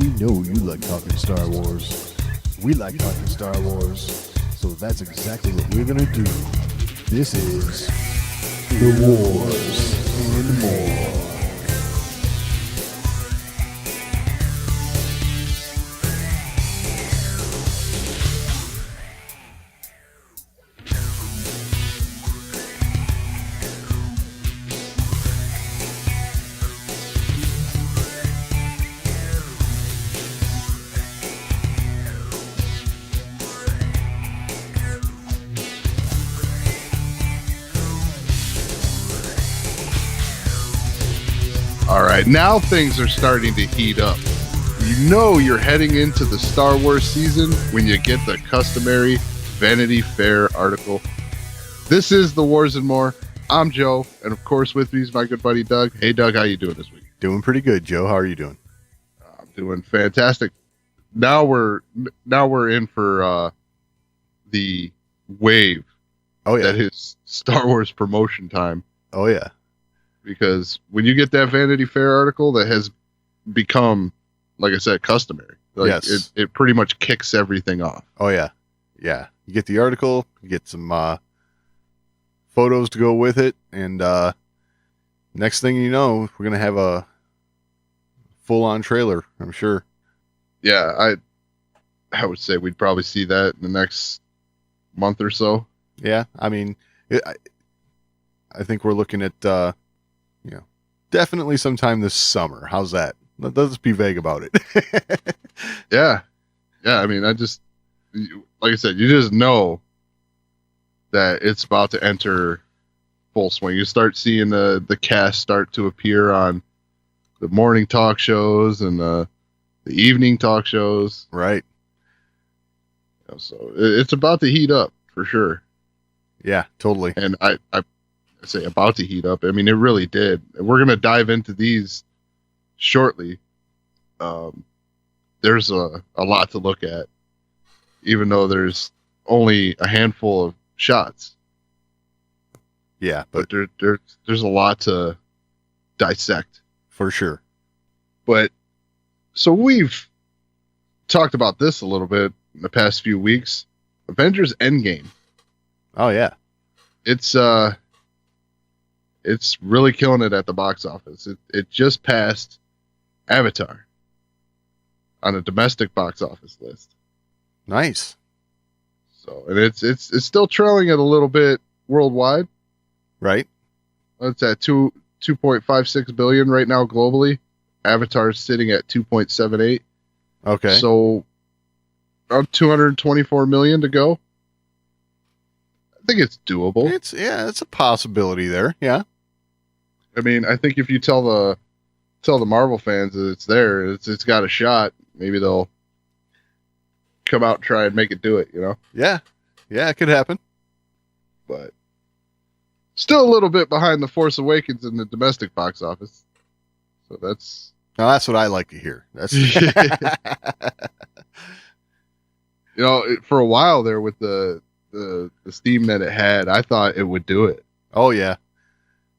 We know you like talking Star Wars. We like talking Star Wars. So that's exactly what we're going to do. This is The Wars and More. All right, now things are starting to heat up. You know you're heading into the Star Wars season when you get the customary Vanity Fair article. This is The Wars and More. I'm Joe, and of course with me is my good buddy Doug. Hey Doug, how you doing this week? Doing pretty good, Joe. How are you doing? I'm doing fantastic. Now we're in for the wave. Oh yeah. That is Star Wars promotion time. Oh yeah. Because when you get that Vanity Fair article that has become, like I said, customary, yes, it pretty much kicks everything off. Oh yeah, yeah. You get the article, you get some photos to go with it, and next thing you know, we're gonna have a full-on trailer. I'm sure. Yeah, I would say we'd probably see that in the next month or so. Yeah, I mean, I think we're looking at definitely sometime this summer. How's that? Let's be vague about it. Yeah. I mean, like I said, you just know that it's about to enter full swing. You start seeing the cast start to appear on the morning talk shows and the evening talk shows. Right. So it's about to heat up for sure. Yeah, totally. And I say about to heat up. I mean, it really did. We're going to dive into these shortly. There's a lot to look at, even though there's only a handful of shots. Yeah, but there's a lot to dissect. For sure. But so we've talked about this a little bit in the past few weeks. Avengers Endgame. Oh yeah. It's really killing it at the box office. It just passed Avatar on a domestic box office list. Nice. So, and it's still trailing it a little bit worldwide. Right. It's at 2.56 billion right now globally. Avatar's sitting at 2.78. Okay. So around 224 million to go. I think it's doable. It's a possibility there. Yeah. I mean, I think if you tell the Marvel fans that it's there, it's got a shot, maybe they'll come out and try and make it do it, you know? Yeah. Yeah, it could happen. But still a little bit behind The Force Awakens in the domestic box office. So that's what I like to hear. That's for a while there with the steam that it had, I thought it would do it. Oh yeah.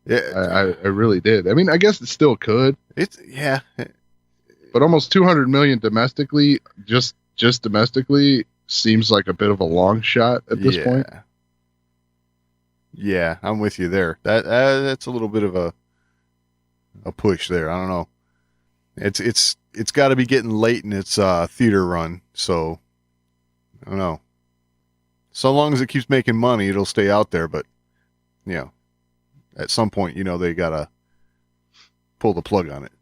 Yeah. I really did. I mean, I guess it still could. But almost 200 million domestically, just domestically, seems like a bit of a long shot at this point. Yeah, I'm with you there. That's a little bit of a push there. I don't know. It's got to be getting late in its theater run, so I don't know. So long as it keeps making money, it'll stay out there. But at some point, they gotta pull the plug on it.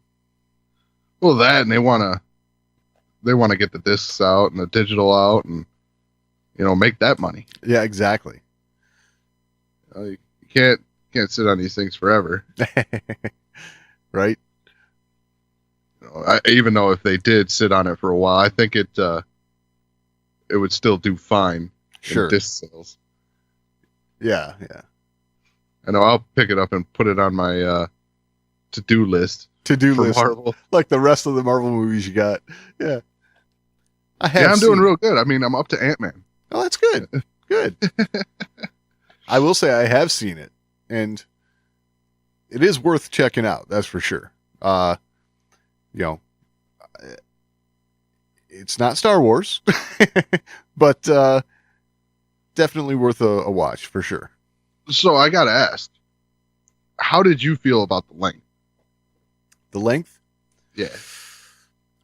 Well, that, and they wanna get the discs out and the digital out, and make that money. Yeah, exactly. You can't sit on these things forever, right? Even though if they did sit on it for a while, I think it would still do fine. Sure. Disc sales. Yeah. I know I'll pick it up and put it on my to-do list. To-do for list. Marvel. Like the rest of the Marvel movies you got. Yeah. I'm doing real good. I mean, I'm up to Ant-Man. Oh, that's good. Good. I will say I have seen it, and it is worth checking out. That's for sure. It's not Star Wars, but definitely worth a watch for sure. So I gotta ask, how did you feel about the length? The length? Yeah.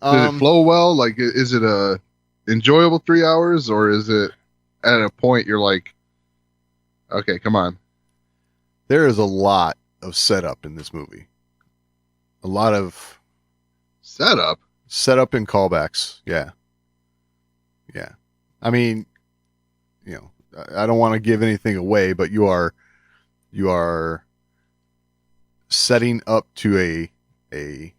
Did it flow well? Like, is it a enjoyable 3 hours, or is it at a point you're like, okay, come on? There is a lot of setup in this movie. A lot of Setup. and callbacks. Yeah. Yeah. I mean, you know, I don't want to give anything away, but you are setting up to a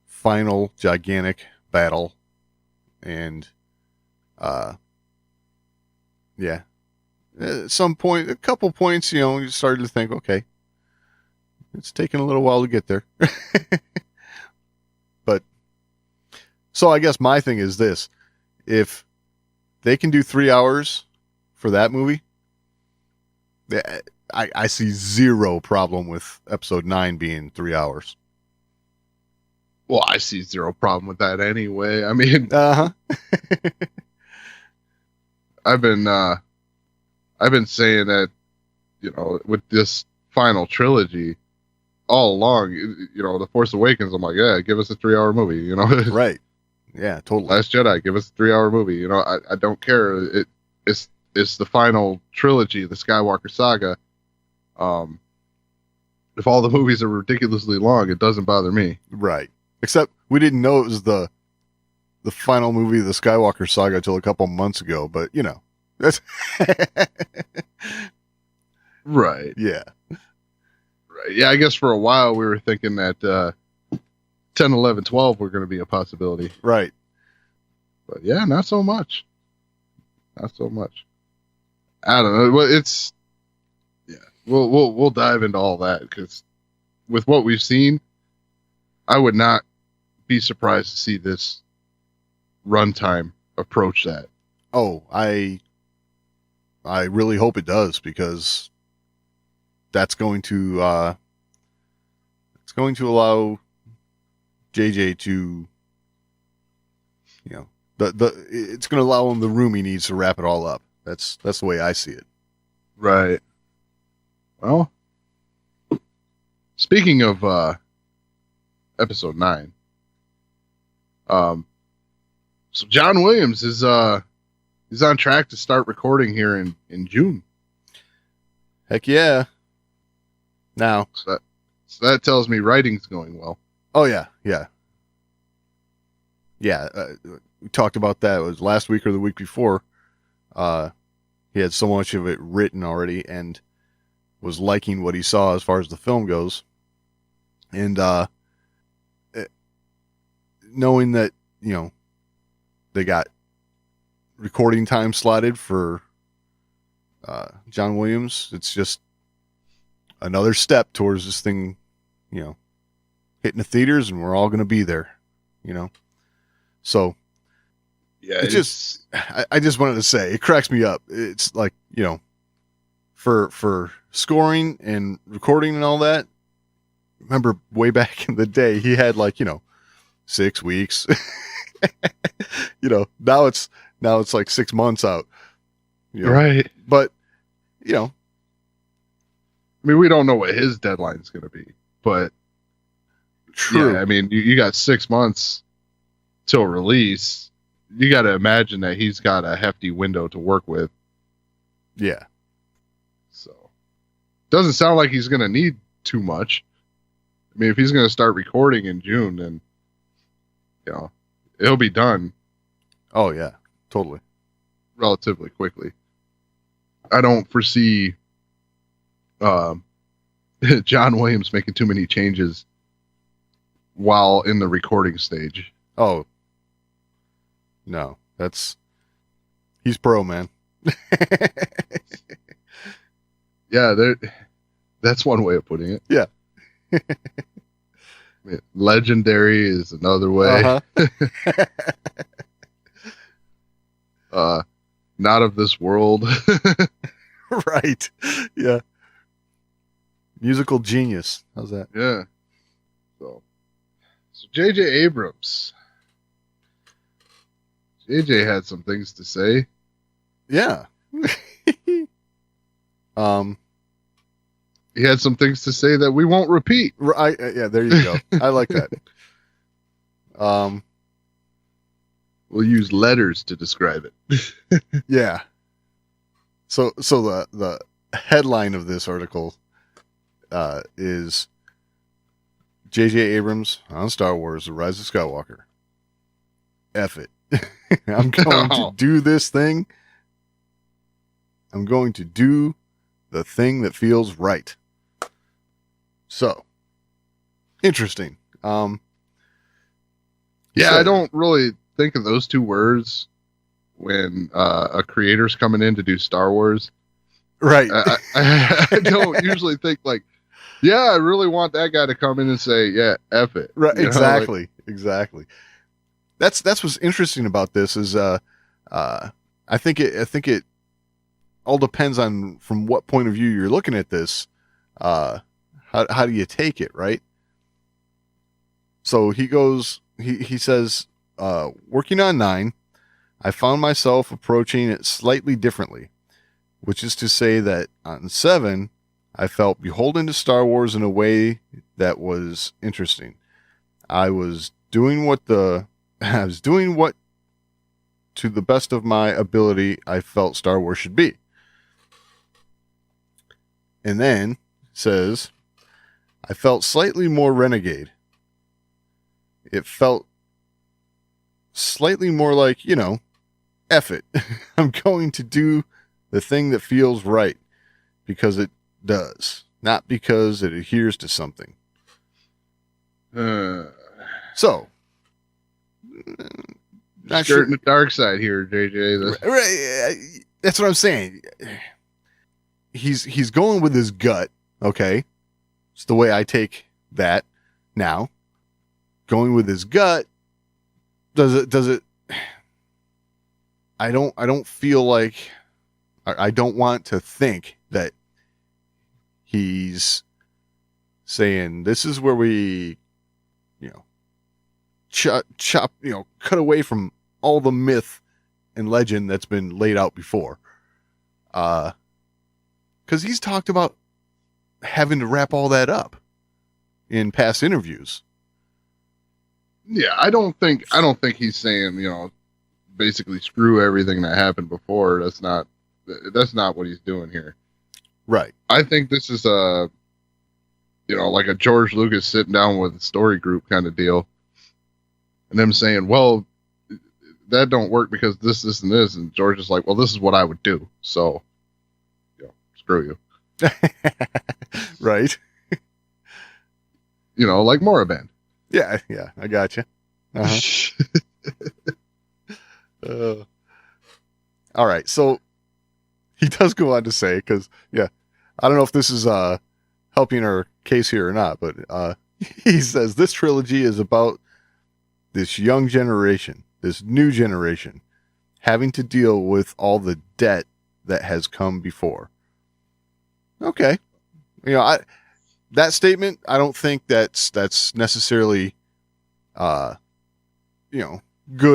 final gigantic battle, and yeah, at some point, a couple points, you started to think, okay, it's taking a little while to get there. But so I guess my thing is this: if they can do 3 hours for that movie, I see zero problem with episode 9 being 3 hours. Well, I see zero problem with that anyway. I mean, I've been saying that, with this final trilogy all along, The Force Awakens, I'm like, yeah, give us a 3 hour movie, Right. Yeah, totally. Last Jedi, give us a 3 hour movie. I don't care. It's the final trilogy, the Skywalker saga. If all the movies are ridiculously long, it doesn't bother me. Right. Except we didn't know it was the final movie of the Skywalker saga until a couple months ago, but that's right. Yeah. Right. Yeah, I guess for a while we were thinking that 10, 11, 12 were going to be a possibility. Right. But yeah, not so much. Not so much. I don't know. Well, we'll dive into all that, because with what we've seen, I would not be surprised to see this runtime approach that. Oh, I really hope it does, because that's going to allow JJ to, it's going to allow him the room he needs to wrap it all up. That's the way I see it. Right. Well, speaking of episode 9, so John Williams is he's on track to start recording here in June. Heck yeah. Now, so that tells me writing's going well. Oh yeah. We talked about that. It was last week or the week before. He had so much of it written already and was liking what he saw as far as the film goes. And knowing that, they got recording time slotted for John Williams, it's just another step towards this thing, hitting the theaters, and we're all going to be there, So yeah, I just wanted to say, it cracks me up. It's like, for scoring and recording and all that. Remember way back in the day, he had 6 weeks. Now it's like 6 months out. Right. But I mean, we don't know what his deadline's going to be, but true. Yeah, I mean, you got 6 months till release. You got to imagine that he's got a hefty window to work with. Yeah. So, doesn't sound like he's going to need too much. I mean, if he's going to start recording in June, then it'll be done. Oh yeah, totally. Relatively quickly. I don't foresee John Williams making too many changes while in the recording stage. Oh no, he's pro, man. Yeah, that's one way of putting it. Yeah. I mean, legendary is another way. Not of this world. Right. Yeah. Musical genius. How's that? Yeah. So J.J. Abrams. JJ had some things to say. Yeah. He had some things to say that we won't repeat. Right. Yeah. There you go. I like that. We'll use letters to describe it. Yeah. So the headline of this article is J.J. Abrams on Star Wars: The Rise of Skywalker. F it. I'm going to do this thing. I'm going to do the thing that feels right. So, interesting. Yeah, I don't really think of those two words when a creator's coming in to do Star Wars. Right. I don't usually think like, yeah, I really want that guy to come in and say, yeah, F it. Right. Exactly. Exactly. That's what's interesting about this is I think it all depends on from what point of view you're looking at this. How do you take it, right? So he says, working on 9, I found myself approaching it slightly differently, which is to say that on 7, I felt beholden to Star Wars in a way that was interesting. I was doing what to the best of my ability I felt Star Wars should be. And then says, I felt slightly more renegade. It felt slightly more like, F it. I'm going to do the thing that feels right because it does, not because it adheres to something. So, not sure the dark side here, JJ. Right, that's what I'm saying. He's going with his gut. Okay, it's the way I take that now. Going with his gut. Does it? I don't feel like. I don't want to think that he's saying this is where we, chop, cut away from all the myth and legend that's been laid out before. Because he's talked about having to wrap all that up in past interviews. Yeah, I don't think he's saying, basically screw everything that happened before. That's not what he's doing here. Right. I think this is like a George Lucas sitting down with a story group kind of deal. And them saying, well, that don't work because this, and this. And George is like, well, this is what I would do. So, screw you. Right. Like Moraband. Yeah, I got you. All right, so he does go on to say, because, I don't know if this is helping our case here or not, but he says this trilogy is about this young generation, this new generation, having to deal with all the debt that has come before. Okay. That statement, I don't think that's necessarily, good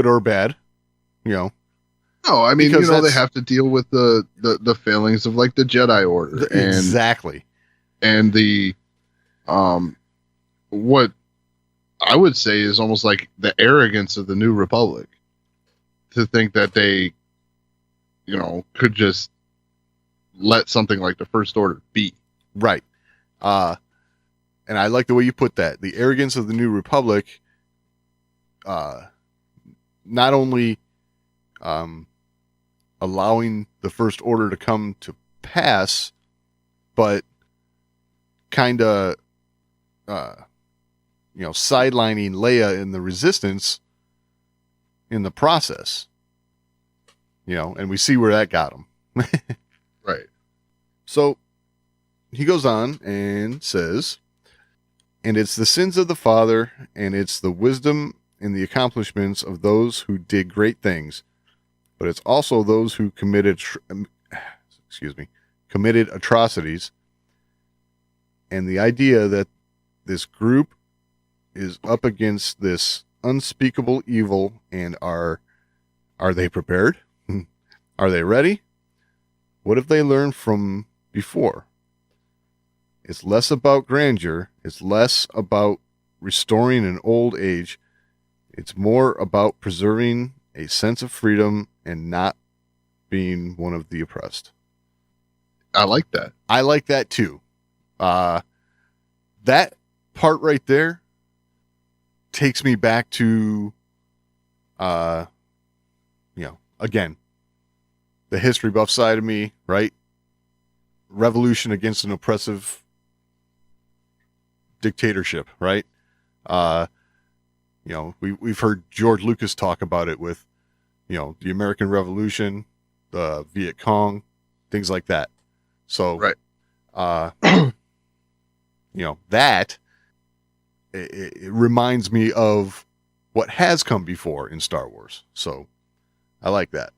or bad, No, I mean, they have to deal with the failings of like the Jedi Order. Exactly. And the, what I would say is almost like the arrogance of the New Republic to think that they, could just let something like the First Order be. Right. And I like the way you put that. The arrogance of the New Republic, not only allowing the First Order to come to pass, but kind of, sidelining Leia in the Resistance in the process. And we see where that got him. Right. So he goes on and says, and it's the sins of the father, and it's the wisdom and the accomplishments of those who did great things, but it's also those who committed atrocities, and the idea that this group is up against this unspeakable evil and are Are they prepared? Are they ready? What have they learned from before? It's less about grandeur. It's less about restoring an old age. It's more about preserving a sense of freedom and not being one of the oppressed. I like that. I like that too. That part right there takes me back to, again, the history buff side of me, right? Revolution against an oppressive dictatorship, right? We've heard George Lucas talk about it with, the American Revolution, the Viet Cong, things like that. So, right. That it reminds me of what has come before in Star Wars. So, I like that.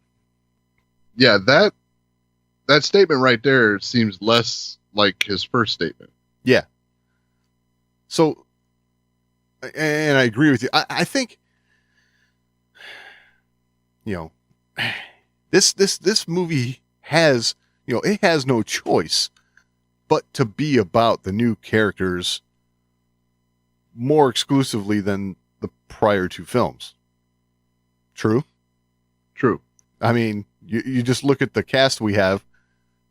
Yeah, that statement right there seems less like his first statement. Yeah. So, and I agree with you. I think, this movie has, it has no choice but to be about the new characters more exclusively than the prior two films. True? True. I mean, you just look at the cast we have,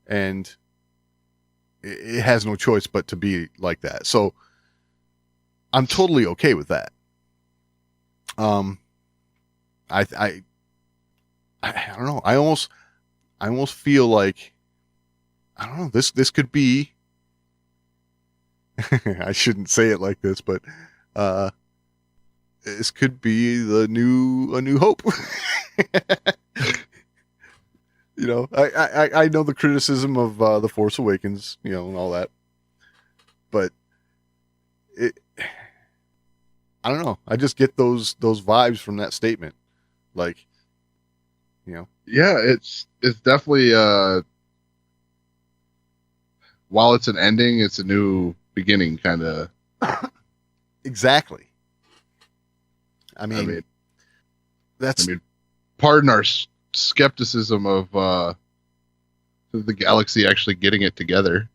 and it has no choice but to be like that. So I'm totally okay with that. I don't know. I almost feel like, I don't know. This could be. I shouldn't say it like this, but this could be a new hope. I know the criticism of the Force Awakens, and all that, but I don't know. I just get those vibes from that statement, like, Yeah, it's definitely while it's an ending, it's a new beginning, kind of. Exactly. I mean, pardon our skepticism of the galaxy actually getting it together.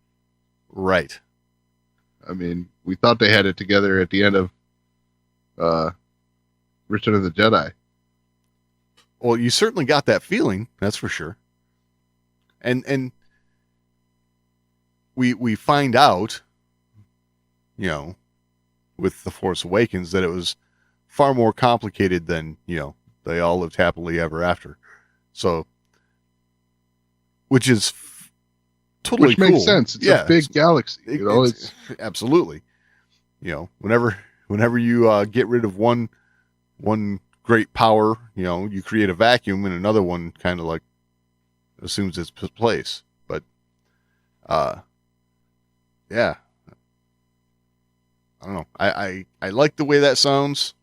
Right. I mean, we thought they had it together at the end of Return of the Jedi. Well, you certainly got that feeling, that's for sure. And we find out, with The Force Awakens, that it was far more complicated than, they all lived happily ever after. So, which is totally which makes cool. sense. It's a big galaxy, it's absolutely, whenever you get rid of one great power, you create a vacuum, and another one kind of like assumes its place. But yeah, I don't know. I like the way that sounds.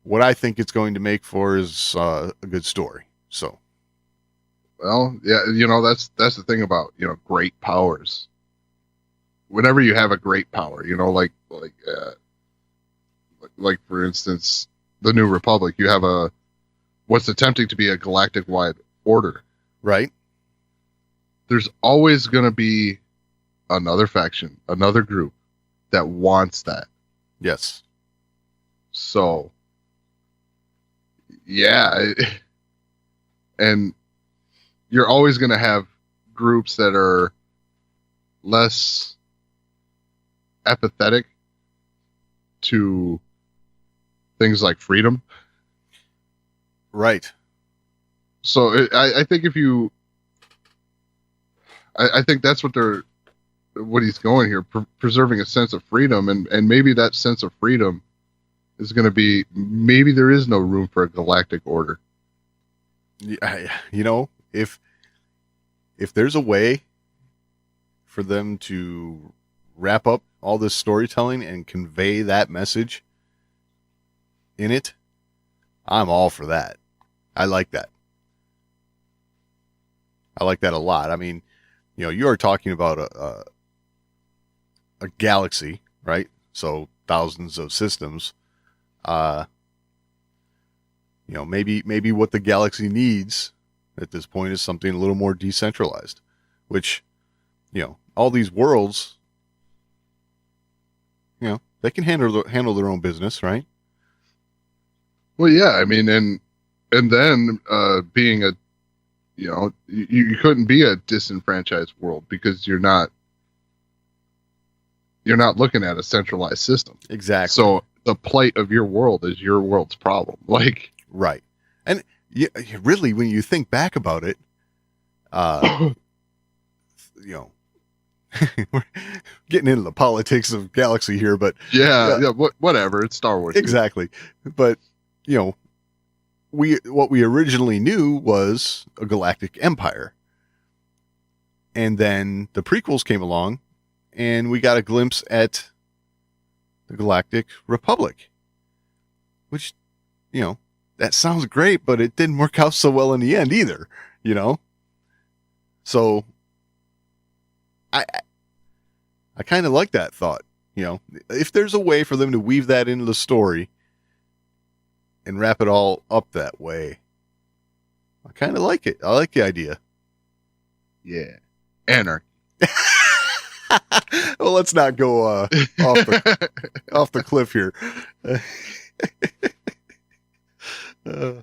What I think it's going to make for is a good story. So, well, yeah, that's the thing about great powers. Whenever you have a great power, like for instance, the New Republic, you have what's attempting to be a galactic-wide order. Right. There's always going to be another faction, another group that wants that. Yes. So, yeah, and you're always going to have groups that are less apathetic to things like freedom. Right. So I think I think that's what he's going here, preserving a sense of freedom, and maybe that sense of freedom is going to be, maybe there is no room for a galactic order. If there's a way for them to wrap up all this storytelling and convey that message in it, I'm all for that. I like that. I like that a lot. I mean, you are talking about a galaxy, right? So thousands of systems. maybe what the galaxy needs at this point is something a little more decentralized, which, all these worlds, they can handle their own business, right? Well, yeah, I mean, and then being a, you couldn't be a disenfranchised world because you're not looking at a centralized system. Exactly. So the plight of your world is your world's problem. Like, right. And really, when you think back about it, we're getting into the politics of galaxy here, but yeah, whatever. It's Star Wars. Exactly. But, what we originally knew was a galactic empire. And then the prequels came along and we got a glimpse at the Galactic Republic, which, that sounds great, but it didn't work out so well in the end either, So I kind of like that thought, if there's a way for them to weave that into the story and wrap it all up that way, I kind of like it. I like the idea. Yeah. Anarchy. Well, let's not go off the cliff here. All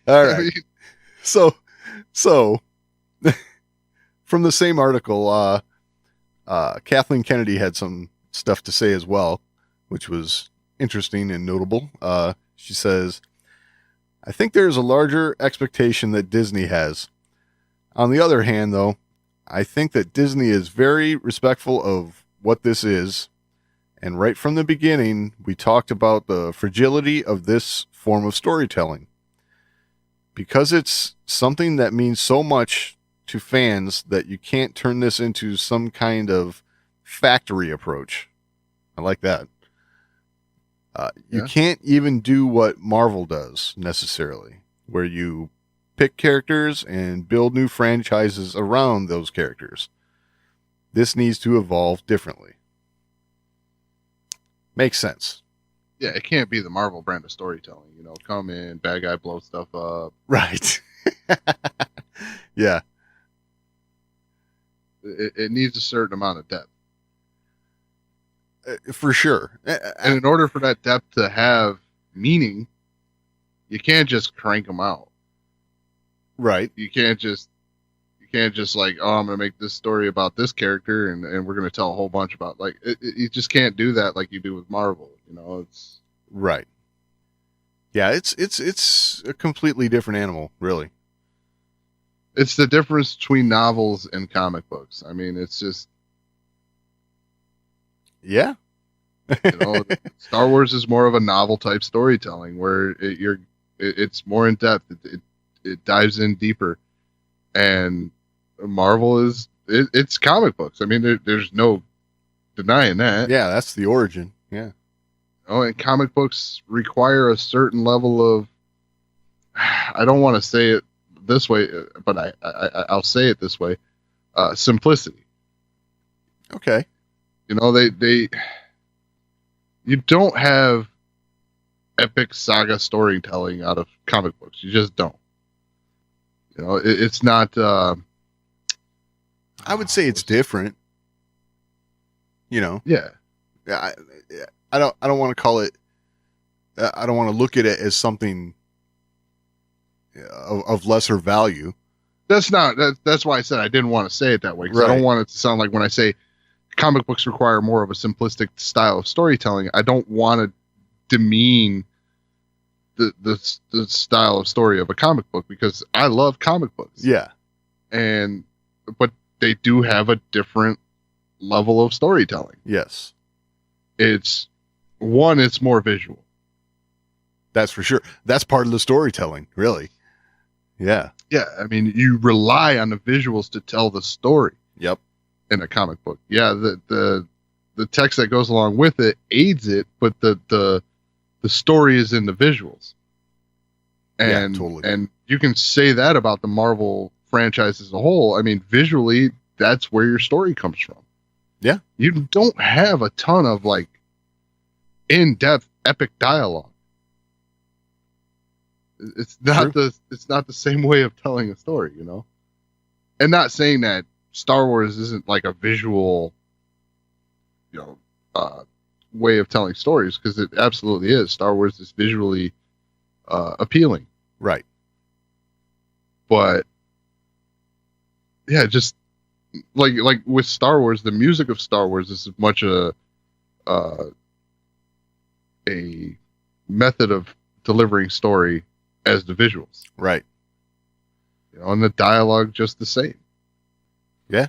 right. So from the same article, Kathleen Kennedy had some stuff to say as well, which was interesting and notable. She says, I think there's a larger expectation that Disney has. On the other hand, though, I think that Disney is very respectful of what this is. And right from the beginning, we talked about the fragility of this form of storytelling. Because it's something that means so much to fans that you can't turn this into some kind of factory approach. I like that. You can't even do what Marvel does necessarily, where you pick characters and build new franchises around those characters. This needs to evolve differently. Makes sense. Yeah, it can't be the Marvel brand of storytelling. Come in, bad guy blow stuff up. Right. Yeah. It needs a certain amount of depth. For sure. And in order for that depth to have meaning, you can't just crank them out. Right. You can't just like, oh, I'm going to make this story about this character and we're going to tell a whole bunch about, like, you just can't do that like you do with Marvel. It's right. Yeah, it's a completely different animal, really. It's the difference between novels and comic books. I mean, it's just, yeah. Star Wars is more of a novel type storytelling where it's more in depth. It dives in deeper, and Marvel it's comic books. I mean, there's no denying that. Yeah, that's the origin. Yeah. Oh, and comic books require a certain level of, I don't want to say it this way, but I'll say it this way, simplicity. Okay. They you don't have epic saga storytelling out of comic books. You just don't. It's not. I would say it's different. Yeah. I don't want to call it. I don't want to look at it as something of lesser value. That's why I said I didn't want to say it that way, because I don't want it to sound like when I say comic books require more of a simplistic style of storytelling, I don't want to demean the style of story of a comic book, because I love comic books. Yeah. But they do have a different level of storytelling. Yes. It's more visual. That's for sure. That's part of the storytelling, really. Yeah. Yeah. I mean, you rely on the visuals to tell the story. Yep. In a comic book. Yeah. The text that goes along with it aids it, but the story is in the visuals. And, yeah, totally. And you can say that about the Marvel franchise as a whole. I mean, visually, that's where your story comes from. Yeah. You don't have a ton of like in-depth epic dialogue. It's not True. it's not the same way of telling a story, And not saying that Star Wars isn't like a visual, you know, way of telling stories, because it absolutely is. Star Wars is visually appealing, Right. but yeah, just like with Star Wars, the music of Star Wars is as much uh, a method of delivering story as the visuals, Right. and the dialogue just the same. Yeah.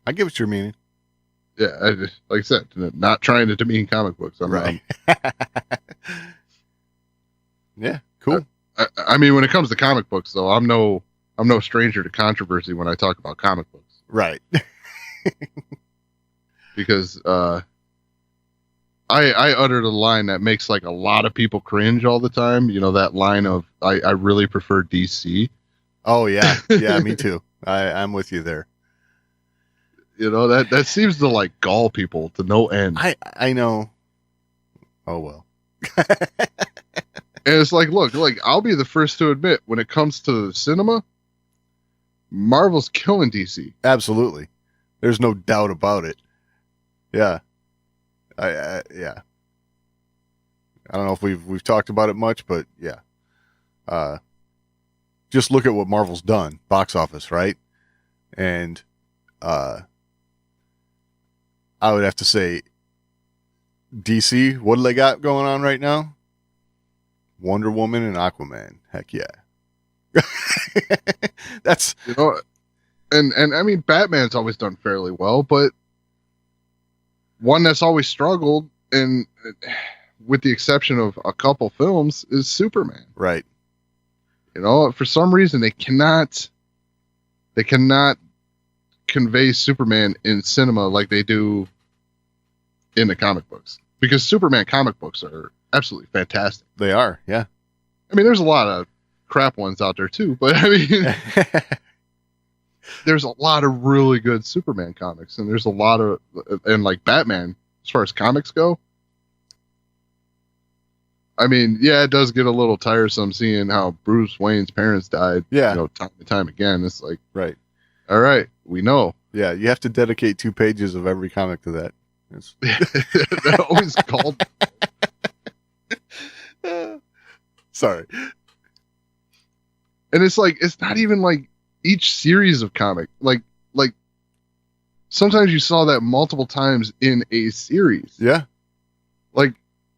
I get what you're meaning. Yeah, like I said, not trying to demean comic books. Right. Yeah. Cool. I mean, when it comes to comic books, though, I'm no stranger to controversy when I talk about comic books, Right. because I uttered a line that makes like a lot of people cringe all the time. That line of I really prefer DC. Oh yeah. Yeah. Me too. I'm with you there. That seems to like gall people to no end. I know. Oh well. And it's like, look, I'll be the first to admit, when it comes to the cinema, Marvel's killing DC. Absolutely. There's no doubt about it. Yeah. Yeah. I don't know if we've talked about it much, but yeah. Just look at what Marvel's done, box office, right? And I would have to say DC, what do they got going on right now? Wonder Woman and Aquaman. Heck yeah. That's and I mean, Batman's always done fairly well, but one that's always struggled, and with the exception of a couple films, is Superman. right. For some reason they cannot convey Superman in cinema like they do in the comic books, because Superman comic books are absolutely fantastic. They are, yeah. I mean, there's a lot of crap ones out there too, but I mean, there's a lot of really good Superman comics, and there's a lot of, and like Batman, as far as comics go, I mean, yeah, it does get a little tiresome seeing how Bruce Wayne's parents died, Yeah. time and time again. It's like, Right. all right, we know. Yeah, you have to dedicate 2 pages of every comic to that. That always called. Sorry. And it's like, it's not even like each series of comic. Like sometimes you saw that multiple times in a series. Yeah. Like,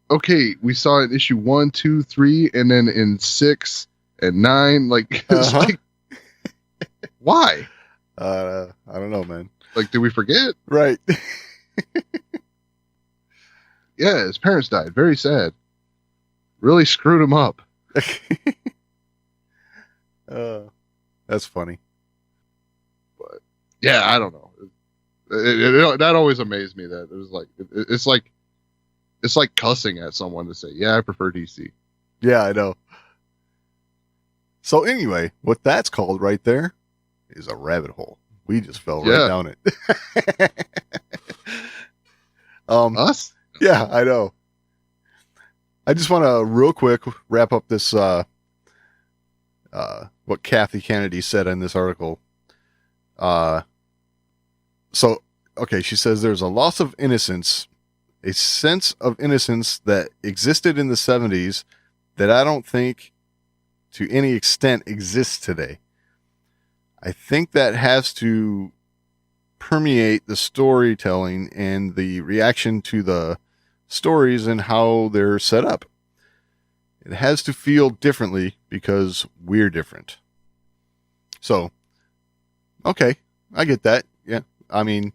okay, we saw it in issue 1, 2, 3, and then in 6 and 9. Like, it's like, why? I don't know, man. Like, did we forget? Right. Yeah, his parents died. Very sad. Really screwed him up. That's funny. But yeah, I don't know. That always amazed me. That it was like it's like cussing at someone to say, "Yeah, I prefer DC." Yeah, I know. So anyway, what that's called right there is a rabbit hole. We just fell right down it. Us? Yeah, I know. I just want to real quick wrap up this what Kathy Kennedy said in this article. So okay, she says there's a loss of innocence, a sense of innocence that existed in the 70s that I don't think to any extent exists today. I think that has to permeate the storytelling and the reaction to the stories and how they're set up. It has to feel differently because we're different. So, okay, I get that. Yeah, I mean,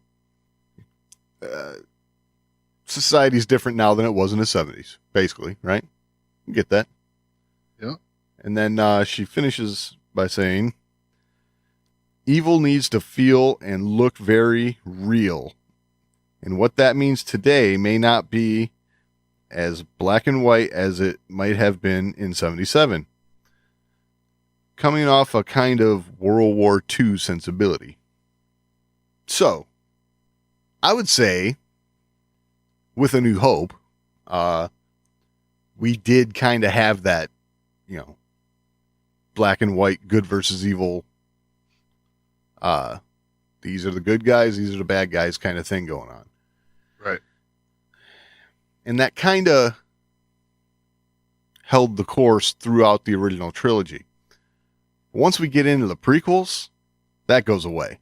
society's different now than it was in the 70s, basically, right? You get that? Yeah. And then she finishes by saying, evil needs to feel and look very real. And what that means today may not be as black and white as it might have been in 77. Coming off a kind of World War II sensibility. So, I would say, with A New Hope, we did kind of have that black and white, good versus evil. These are the good guys, these are the bad guys kind of thing going on. Right. And that kind of held the course throughout the original trilogy. Once we get into the prequels, that goes away.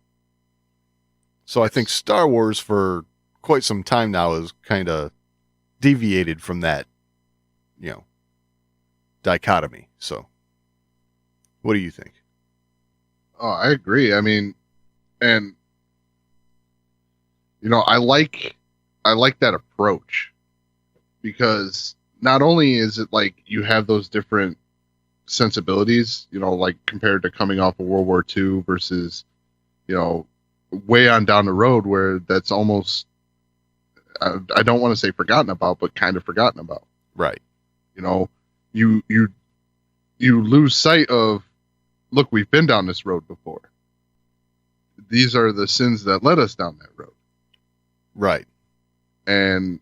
So I think Star Wars for quite some time now has kind of deviated from that, dichotomy. So what do you think? Oh, I agree. I mean, and I like that approach, because not only is it like you have those different sensibilities, like compared to coming off of World War II versus, way on down the road where that's almost, I don't want to say forgotten about, but kind of forgotten about. Right. You lose sight of, look, we've been down this road before. These are the sins that led us down that road. Right. And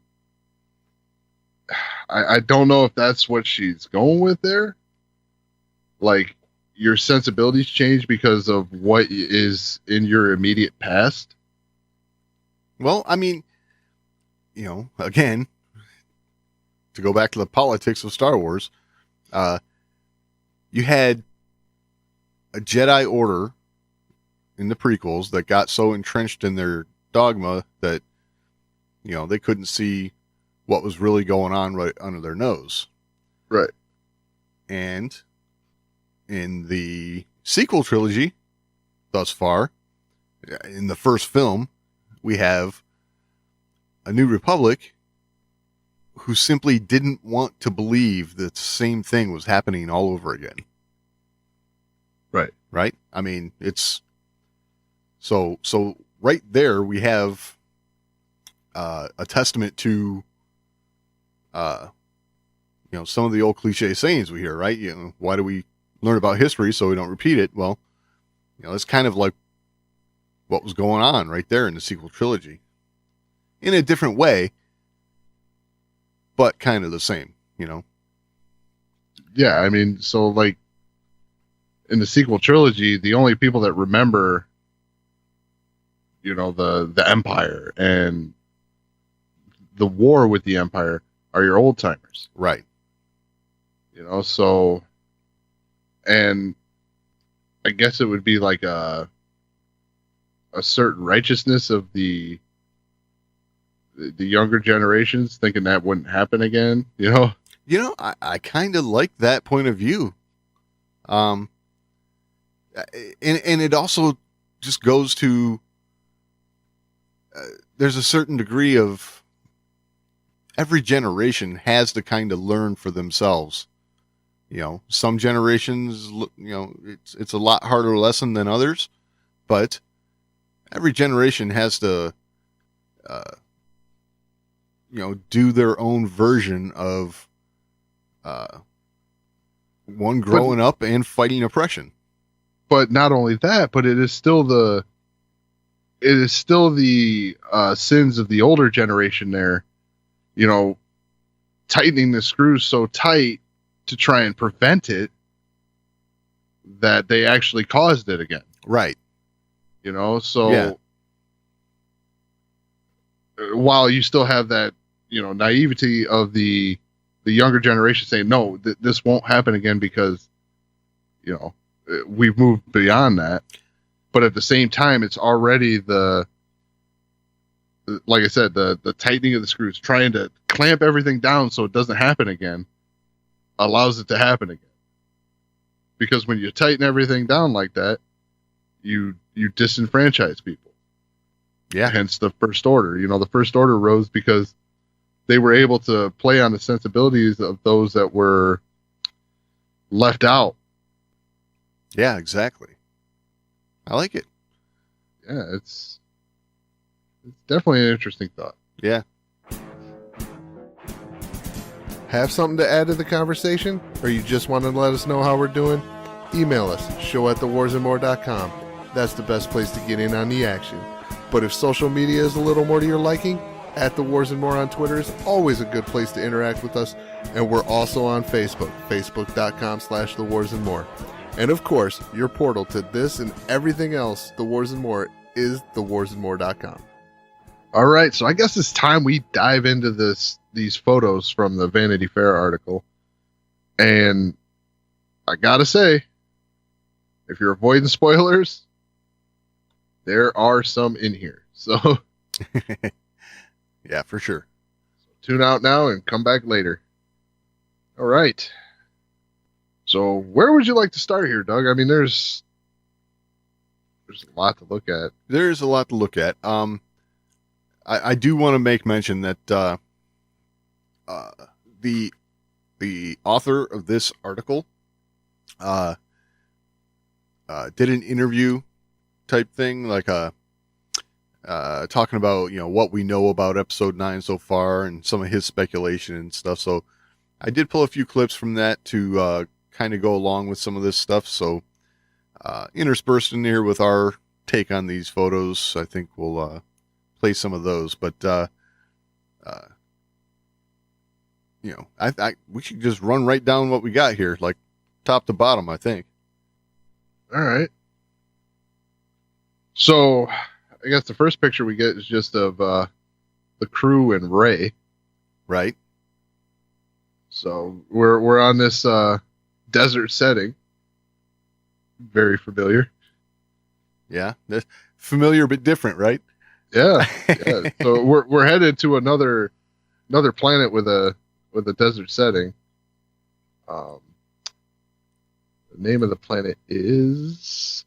I don't know if that's what she's going with there. Like, your sensibilities change because of what is in your immediate past. Well, I mean, again, to go back to the politics of Star Wars, you had a Jedi Order in the prequels that got so entrenched in their dogma that, they couldn't see what was really going on right under their nose. Right. And in the sequel trilogy, thus far, in the first film, we have a New Republic who simply didn't want to believe that the same thing was happening all over again. Right. Right? I mean, it's so right there we have a testament to some of the old cliche sayings we hear, right? Why do we learn about history so we don't repeat it? Well, it's kind of like what was going on right there in the sequel trilogy, in a different way, but kind of the same. Yeah, I mean, so like in the sequel trilogy, the only people that remember, the Empire and the war with the Empire are your old timers. Right. So, and I guess it would be like a certain righteousness of the younger generations thinking that wouldn't happen again, I kind of like that point of view. And it also just goes to, there's a certain degree of every generation has to kind of learn for themselves. Some generations, it's a lot harder lesson than others, but every generation has to, do their own version of, one growing up and fighting oppression. But not only that, but it is still the sins of the older generation there, tightening the screws so tight to try and prevent it that they actually caused it again. Right. So yeah. While you still have that, naivety of the younger generation saying, no, this won't happen again because, we've moved beyond that. But at the same time, it's already like I said, the tightening of the screws, trying to clamp everything down so it doesn't happen again, allows it to happen again. Because when you tighten everything down like that, you disenfranchise people. Yeah. Hence the First Order. The First Order rose because they were able to play on the sensibilities of those that were left out. Yeah, exactly. I like it. Yeah, it's definitely an interesting thought. Yeah. Have something to add to the conversation? Or you just want to let us know how we're doing? Email us, show@thewarsandmore.com. That's the best place to get in on the action. But if social media is a little more to your liking, At The Wars and More on Twitter is always a good place to interact with us, and we're also on Facebook, facebook.com/The Wars and More. And of course, your portal to this and everything else, The Wars and More, is thewarsandmore.com. All right, so I guess it's time we dive into these photos from the Vanity Fair article. And I gotta say, if you're avoiding spoilers, there are some in here. So yeah, for sure. Tune out now and come back later. All right. So where would you like to start here, Doug? I mean, there's a lot to look at. There's a lot to look at. I do want to make mention that the author of this article did an interview type thing, like talking about, you know, what we know about episode 9 so far and some of his speculation and stuff. So I did pull a few clips from that to kind of go along with some of this stuff. So interspersed in here with our take on these photos, I think we'll play some of those. But you know, we should just run right down what we got here, like top to bottom, I think. All right. So I guess the first picture we get is just of the crew and Ray. Right. So we're on this desert setting. Very familiar. Yeah. That's familiar but different, right? Yeah. Yeah. So we're headed to another planet with a desert setting. The name of the planet is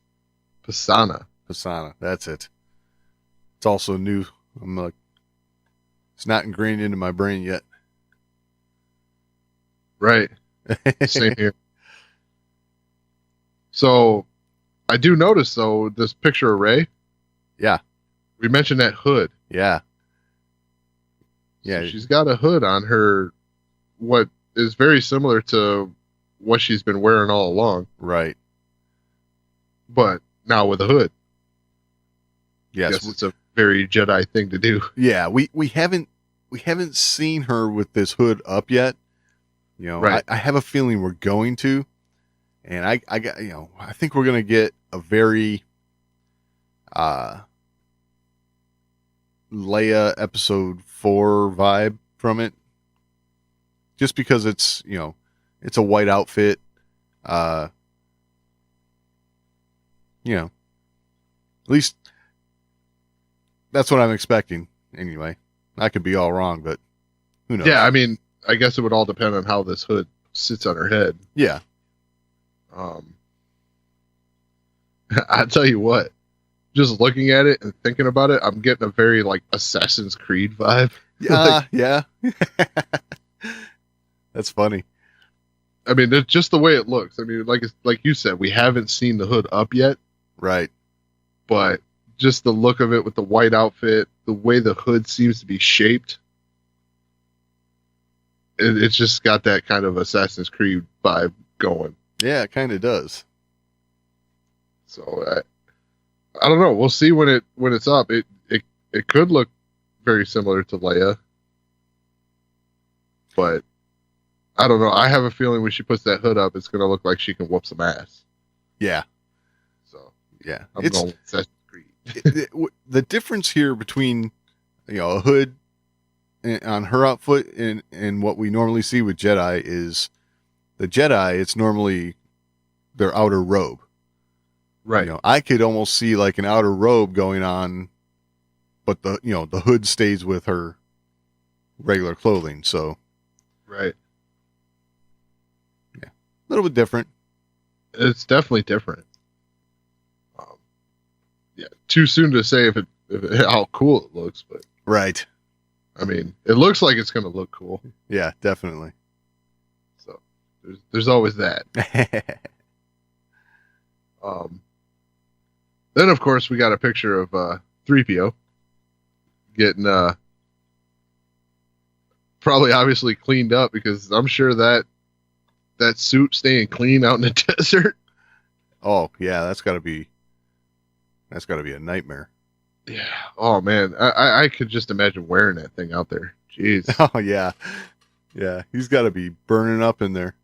Pisana. Pisana, that's it. It's also new. I'm like, it's not ingrained into my brain yet. Right. Same here. So I do notice, though, this picture of Ray. Yeah. We mentioned that hood. Yeah. Yeah. So she's got a hood on her, what is very similar to what she's been wearing all along. Right. But now with a hood. Yes. Yes, it's a very Jedi thing to do. Yeah. We haven't seen her with this hood up yet. You know, right. I have a feeling we're going to, and I got, you know, I think we're going to get a very, Leia episode 4 vibe from it, just because it's, you know, it's a white outfit, you know, at least that's what I'm expecting anyway. I could be all wrong, but who knows? Yeah. I mean, I guess it would all depend on how this hood sits on her head. Yeah. I tell you what, just looking at it and thinking about it, I'm getting a very like Assassin's Creed vibe. Yeah. That's funny. I mean, it's just the way it looks. I mean, like you said, we haven't seen the hood up yet. Right. But just the look of it with the white outfit, the way the hood seems to be shaped, it's just got that kind of Assassin's Creed vibe going. Yeah, it kind of does. So I don't know. We'll see when it's up. It could look very similar to Leia, but I don't know. I have a feeling when she puts that hood up, it's going to look like she can whoop some ass. Yeah. So yeah, I'm going with Assassin's Creed. The difference here between, you know, a hood on her outfit and what we normally see with Jedi is the Jedi, it's normally their outer robe. Right. You know, I could almost see like an outer robe going on, but the hood stays with her regular clothing. So right. Yeah. A little bit different. It's definitely different. Yeah. Too soon to say if how cool it looks, but right. I mean, it looks like it's going to look cool. Yeah, definitely. So there's always that. Then of course we got a picture of 3PO getting probably obviously cleaned up, because I'm sure that suit staying clean out in the desert. Oh yeah, that's got to be a nightmare. Yeah. Oh man, I could just imagine wearing that thing out there. Jeez. Oh yeah, yeah. He's got to be burning up in there.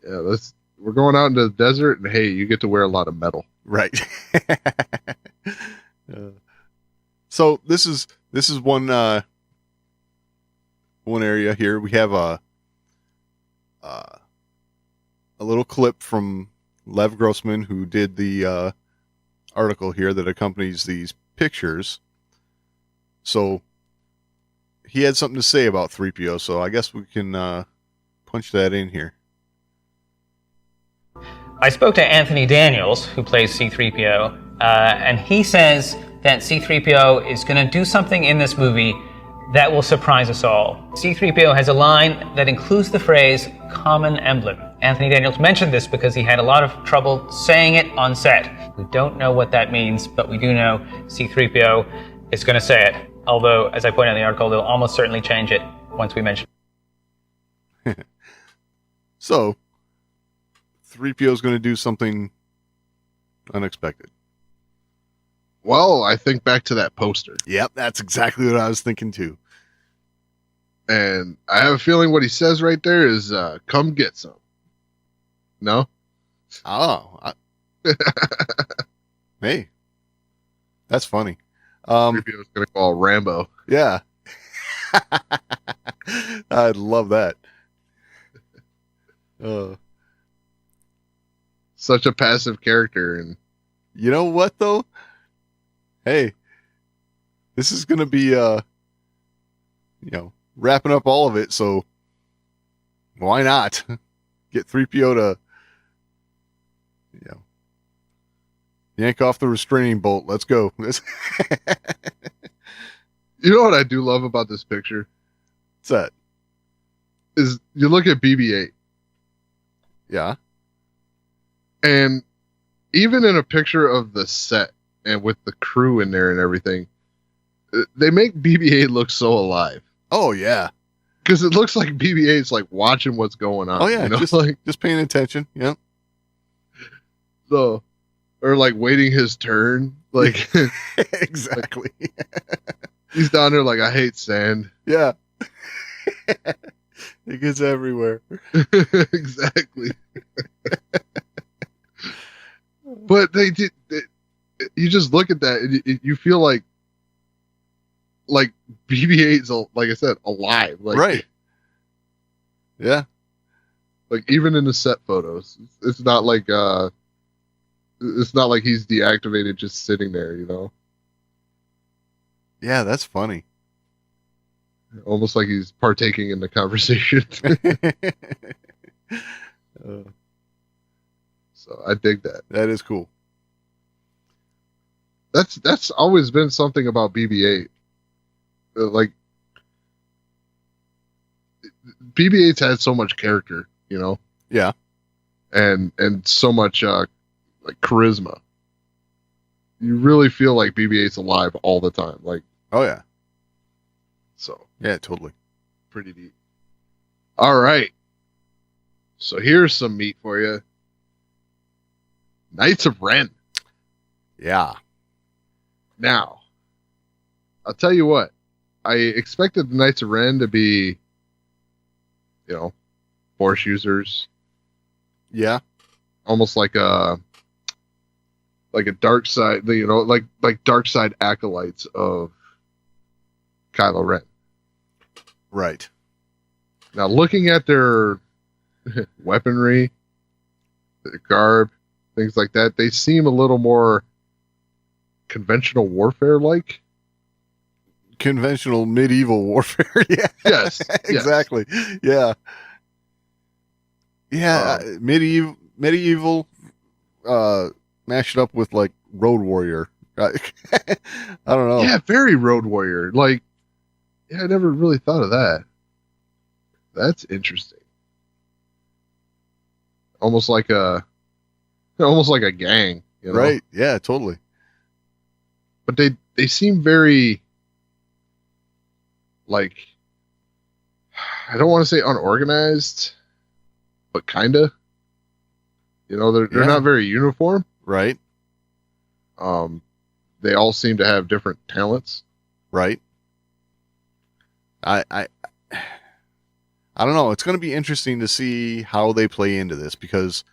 Yeah. We're going out into the desert, and hey, you get to wear a lot of metal. Right. So this is one area here. We have a little clip from Lev Grossman, who did the article here that accompanies these pictures. So he had something to say about 3PO. So I guess we can punch that in here. I spoke to Anthony Daniels, who plays C-3PO, and he says that C-3PO is going to do something in this movie that will surprise us all. C-3PO has a line that includes the phrase common emblem. Anthony Daniels mentioned this because he had a lot of trouble saying it on set. We don't know what that means, but we do know C-3PO is going to say it. Although, as I pointed out in the article, they'll almost certainly change it once we mention it. So 3PO is going to do something unexpected. Well, I think back to that poster, Yep, that's exactly what I was thinking too. and I have a feeling what he says right there is, "Come get some." No. Oh, hey, that's funny. 3PO is gonna call Rambo. Yeah, I'd love that. Such a passive character, and You know what though? Hey, this is gonna be wrapping up all of it, so why not get 3PO to yank off the restraining bolt? Let's go. What's you know what I do love about this picture that? is you look at BB-8, Yeah. and even in a picture of the set and with the crew in there and everything, they make BB-8 look so alive. Oh yeah. Because it looks like BB-8's like watching what's going on. Oh yeah. you know? Just like just paying attention. Yeah. so, or like waiting his turn. Like Exactly. he's down there like, I hate sand. Yeah. It gets everywhere. Exactly. But they did. You just look at that, and you feel like BB-8's, like I said, alive. Like, Right. Yeah. Like even in the set photos, it's not like he's deactivated just sitting there. You know, Yeah, that's funny. almost like he's partaking in the conversation. So I dig that. That is cool. That's always been something about BB-8. Like BB-8's had so much character, you know. Yeah. And so much like charisma. You really feel like BB-8's alive all the time. Like, Oh yeah. so Yeah, totally. pretty neat. All right. So here's some meat for you. Knights of Ren. Yeah. Now, I'll tell you what. I expected the Knights of Ren to be, Force users, Yeah. almost like a dark side, like dark side acolytes of Kylo Ren. Right. Now, looking at their weaponry, their garb, things like that, they seem a little more conventional warfare-like. Conventional medieval warfare. Yeah. Yes. Exactly. Yeah. Yeah. Medieval mashed up with like Road Warrior. I don't know. Yeah, very Road Warrior. Like, yeah, I never really thought of that. That's interesting. Almost like a gang, you know? Right. Yeah, totally. But they seem very, like, I don't want to say unorganized, but kinda. You know, they're Yeah. not very uniform. Right. they all seem to have different talents. Right. I don't know. It's going to be interesting to see how they play into this, because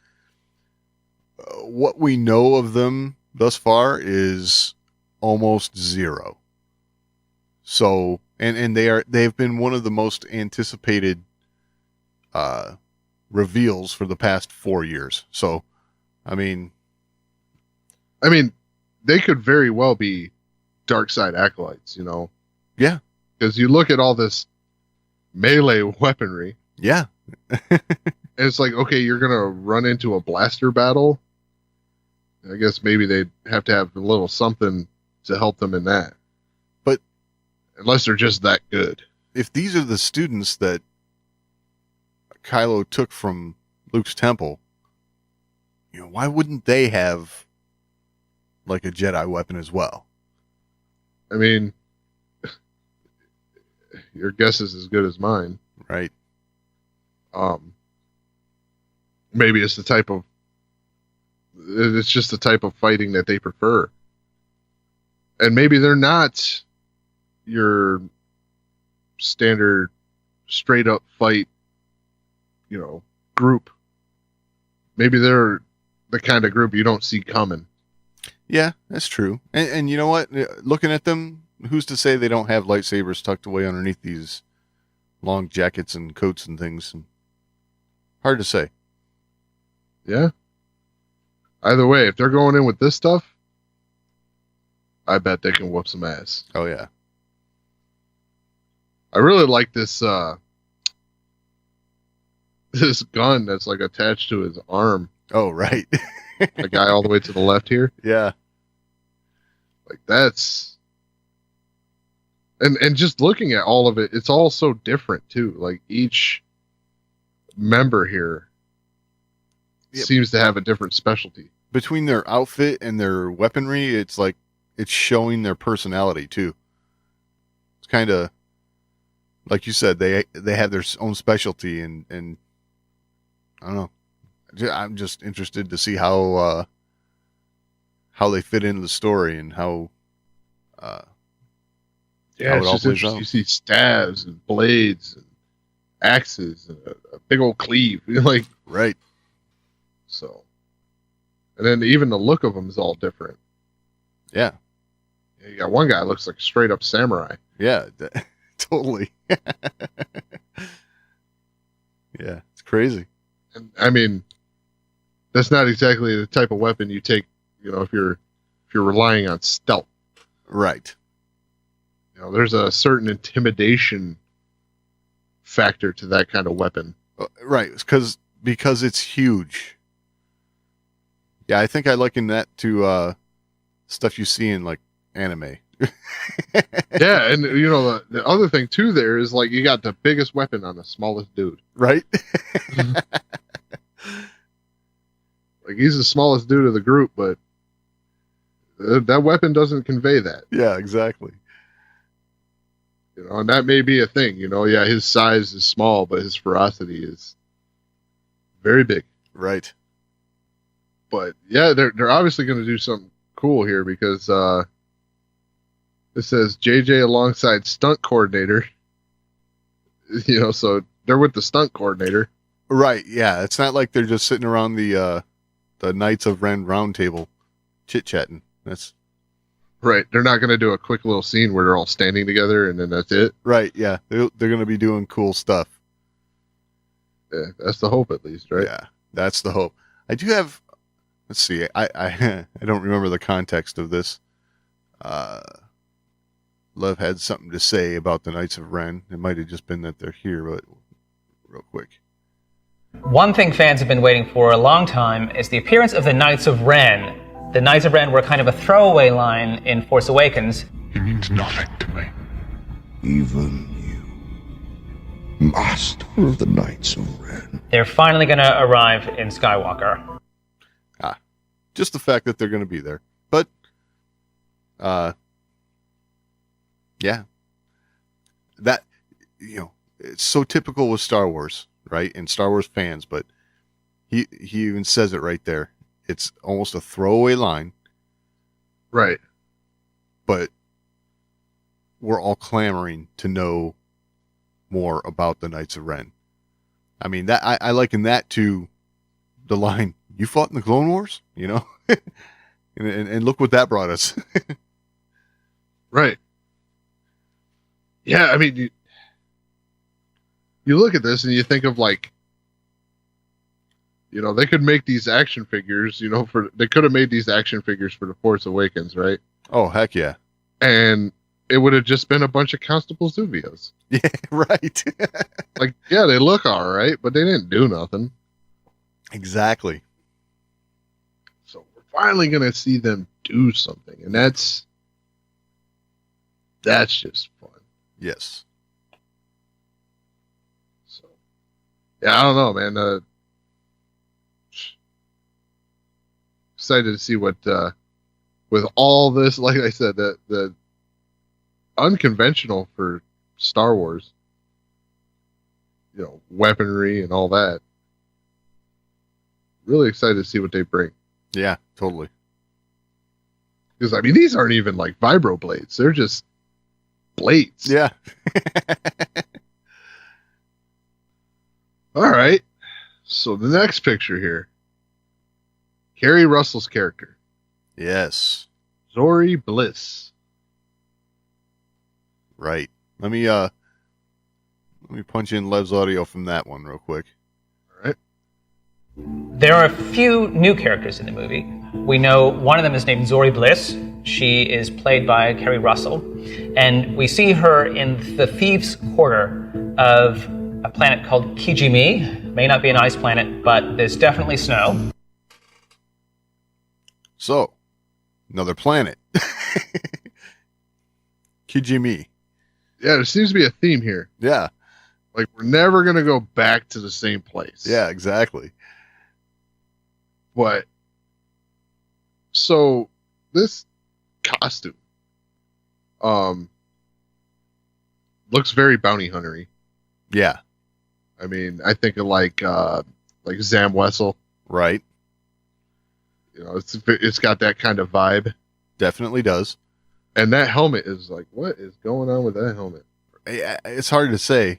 what we know of them thus far is almost zero. So, and they've been one of the most anticipated reveals for the past 4 years. So, I mean, they could very well be dark side acolytes, you know? Yeah. Because you look at all this melee weaponry. Yeah. And it's like, okay, you're going to run into a blaster battle. I guess maybe they'd have to have a little something to help them in that. But unless they're just that good. If these are the students that Kylo took from Luke's temple, you know, why wouldn't they have like a Jedi weapon as well? I mean, your guess is as good as mine. Right. Maybe it's just the type of fighting that they prefer. And maybe they're not your standard straight up fight, you know, group. Maybe they're the kind of group you don't see coming. Yeah, that's true. And you know what? Looking at them, who's to say they don't have lightsabers tucked away underneath these long jackets and coats and things? And hard to say. Yeah. Either way, if they're going in with this stuff, I bet they can whoop some ass. Oh yeah. I really like this this gun that's like attached to his arm. Oh right. The guy all the way to the left here. Yeah. Like that's and just looking at all of it, it's all so different too. Like each member here seems to have a different specialty. Between their outfit and their weaponry, it's like it's showing their personality too. It's kind of like you said, they have their own specialty, and I don't know. I'm just interested to see how they fit into the story and how yeah, it's just interesting. You see stabs and blades and axes and a big old cleave, like right. So, and then even the look of them is all different. Yeah, you got one guy that looks like a straight up samurai. Yeah, totally. Yeah, it's crazy. And I mean, that's not exactly the type of weapon you take, you know, if you're relying on stealth. Right. You know, there's a certain intimidation factor to that kind of weapon. Right, because it's huge. Yeah, I think I liken that to stuff you see in like anime. Yeah, and you know the other thing too there is like you got the biggest weapon on the smallest dude. Right? Like he's the smallest dude of the group, but that weapon doesn't convey that. Yeah, exactly. You know, and that may be a thing. You know, yeah, his size is small, but his ferocity is very big. Right. But yeah, they're obviously going to do something cool here because it says JJ alongside stunt coordinator. You know, so they're with the stunt coordinator. Right. Yeah, it's not like they're just sitting around the Knights of Ren round table chit chatting. That's right. They're not going to do a quick little scene where they're all standing together and then that's it. Right. Yeah, they're going to be doing cool stuff. Yeah, that's the hope, at least, right? Yeah, that's the hope. I do have. Let's see. I I don't remember the context of this. Love had something to say about the Knights of Ren. It might have just been that they're here, but real quick. One thing fans have been waiting for a long time is the appearance of the Knights of Ren. The Knights of Ren were kind of a throwaway line in Force Awakens. He means nothing to me. Even you, master of the Knights of Ren. They're finally going to arrive in Skywalker. Just the fact that they're going to be there. But, yeah. That, you know, it's so typical with Star Wars, right? And Star Wars fans, but he even says it right there. It's almost a throwaway line. Right. but we're all clamoring to know more about the Knights of Ren. I mean, that I liken that to the line, "You fought in the Clone Wars," you know, and look what that brought us. Right. Yeah, I mean, you look at this and you think of like, you know, they could make these action figures, you know, they could have made these action figures for The Force Awakens, right? Oh, heck yeah. And it would have just been a bunch of Constable Zuvios. Yeah, right. Like, yeah, they look all right, but they didn't do nothing. Exactly. So we're finally going to see them do something. And that's just fun. Yes. So, yeah, I don't know, man. Excited to see what, with all this, like I said, the unconventional for Star Wars, you know, weaponry and all that. Really excited to see what they bring. Yeah, totally. Because, I mean, these aren't even like vibro blades. They're just blades. Yeah. All right. So the next picture here. Kerry Russell's character. Yes. Zori Bliss. Right. Let me punch in Lev's audio from that one real quick. All right. There are a few new characters in the movie. We know one of them is named Zori Bliss. She is played by Kerry Russell. And we see her in the Thieves' Quarter of a planet called Kijimi. May not be an ice planet, but there's definitely snow. So, another planet. Kijimi. Yeah, there seems to be a theme here. Yeah. Like, we're never going to go back to the same place. Yeah, exactly. But, so, this costume, looks very bounty huntery. Yeah. I mean, I think of like Zam Wessel. Right. You know, it's got that kind of vibe. Definitely does. And that helmet is like, what is going on with that helmet? It's hard to say.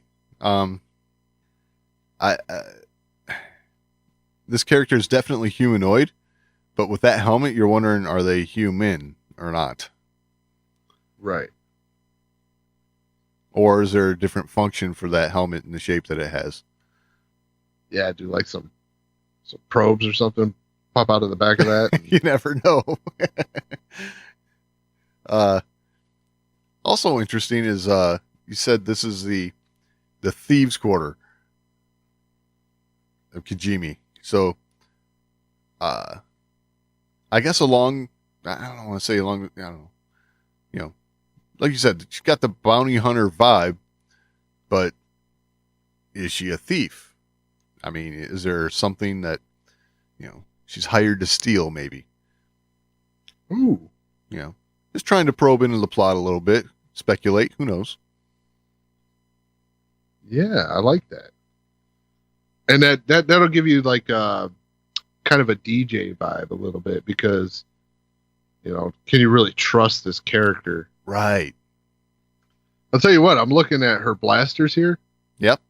This character is definitely humanoid, but with that helmet, you're wondering, are they human or not? Right. Or is there a different function for that helmet in the shape that it has? Yeah, do like some probes or something pop out of the back of that. You never know. Also interesting is you said this is the Thieves' Quarter of Kijimi. So I guess I don't want to say along, I don't know. You know, like you said, she's got the bounty hunter vibe, but is she a thief? I mean, is there something that, you know, she's hired to steal maybe? Ooh. You know, just trying to probe into the plot a little bit, speculate, who knows? Yeah, I like that. And that'll give you like kind of a DJ vibe a little bit, because, you know, can you really trust this character? Right. I'll tell you what, I'm looking at her blasters here. Yep.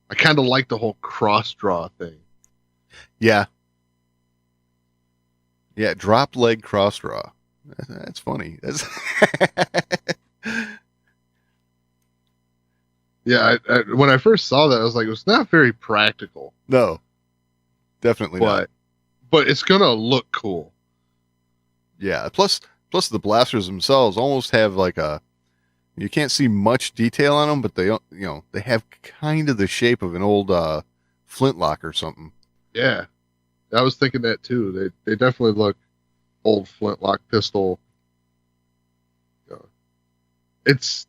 I kind of like the whole cross draw thing. Yeah. Yeah, drop leg cross draw. That's funny. That's Yeah, when I first saw that, I was like, it's not very practical. No. Definitely not. But it's going to look cool. Yeah, plus the blasters themselves almost have like you can't see much detail on them, but they have kind of the shape of an old flintlock or something. Yeah. I was thinking that too. They definitely look old flintlock pistol. It's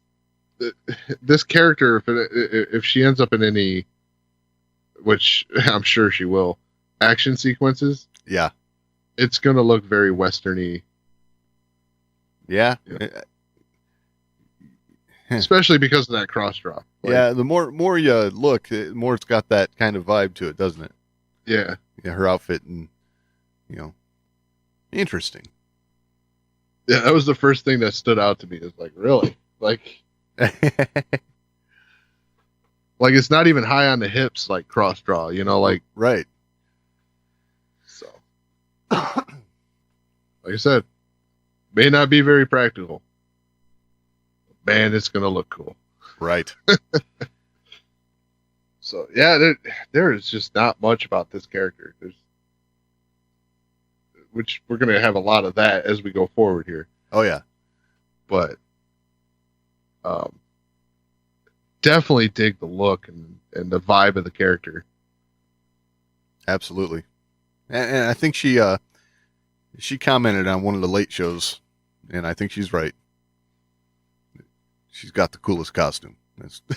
this character, if she ends up in any, which I'm sure she will, action sequences. Yeah. It's going to look very westerny. Yeah. Especially because of that cross drop. Yeah, the more you look, the more it's got that kind of vibe to it, doesn't it? Yeah. Yeah, her outfit and, you know, interesting. Yeah, that was the first thing that stood out to me. Is like, really? Like it's not even high on the hips like cross draw, you know, like right. so. Like I said, may not be very practical. Man, it's gonna look cool. Right. So yeah, there is just not much about this character. Which we're gonna have a lot of that as we go forward here. Oh yeah. But definitely dig the look and the vibe of the character. Absolutely. And I think she commented on one of the late shows, and I think she's right. She's got the coolest costume.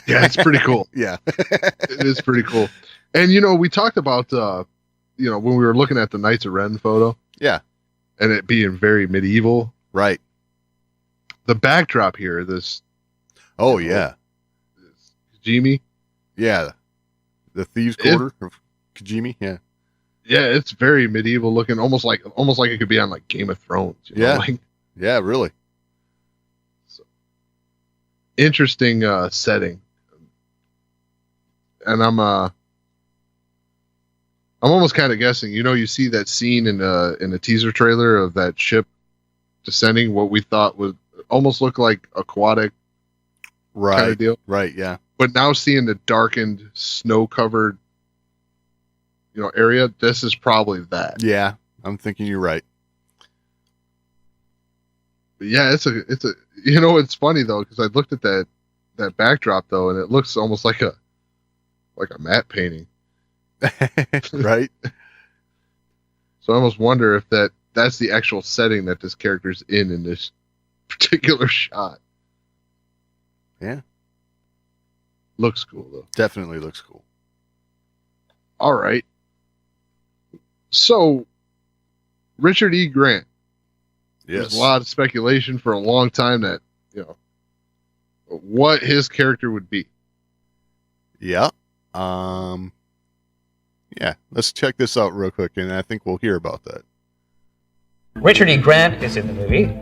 Yeah, it's pretty cool. Yeah. It is pretty cool. And we talked about when we were looking at the Knights of Ren photo. Yeah. And it being very medieval. Right. The backdrop here, this yeah. this Kijimi. Yeah. The Thieves' Quarter of Kijimi. Yeah. Yeah, it's very medieval looking, almost like it could be on like Game of Thrones. Yeah. Like, yeah, really. so, interesting setting. And I'm almost kind of guessing. You see that scene in the teaser trailer of that ship descending, what we thought would almost look like aquatic Right. kind of deal. Right, yeah. But now seeing the darkened, snow-covered, area, this is probably that. Yeah, I'm thinking you're right. But yeah, it's a. It's funny though, because I looked at that backdrop though, and it looks almost like a matte painting. Right. So I almost wonder if that's the actual setting that this character's in this particular shot. Yeah. Looks cool though. Definitely looks cool. All right. So, Richard E. Grant. Yes. There's a lot of speculation for a long time that, what his character would be. Yeah. Yeah, let's check this out real quick, and I think we'll hear about that. Richard E. Grant is in the movie.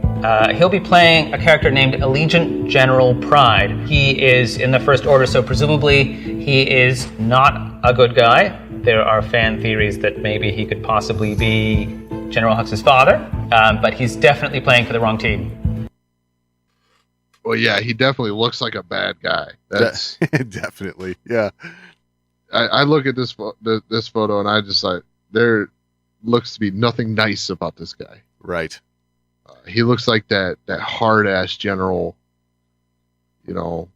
He'll be playing a character named Allegiant General Pride. He is in the First Order, so presumably he is not a good guy. There are fan theories that maybe he could possibly be General Hux's father, but he's definitely playing for the wrong team. Well, yeah, he definitely looks like a bad guy. That's definitely, yeah. I look at this photo and I just like, there looks to be nothing nice about this guy. Right. He looks like that hard ass general. No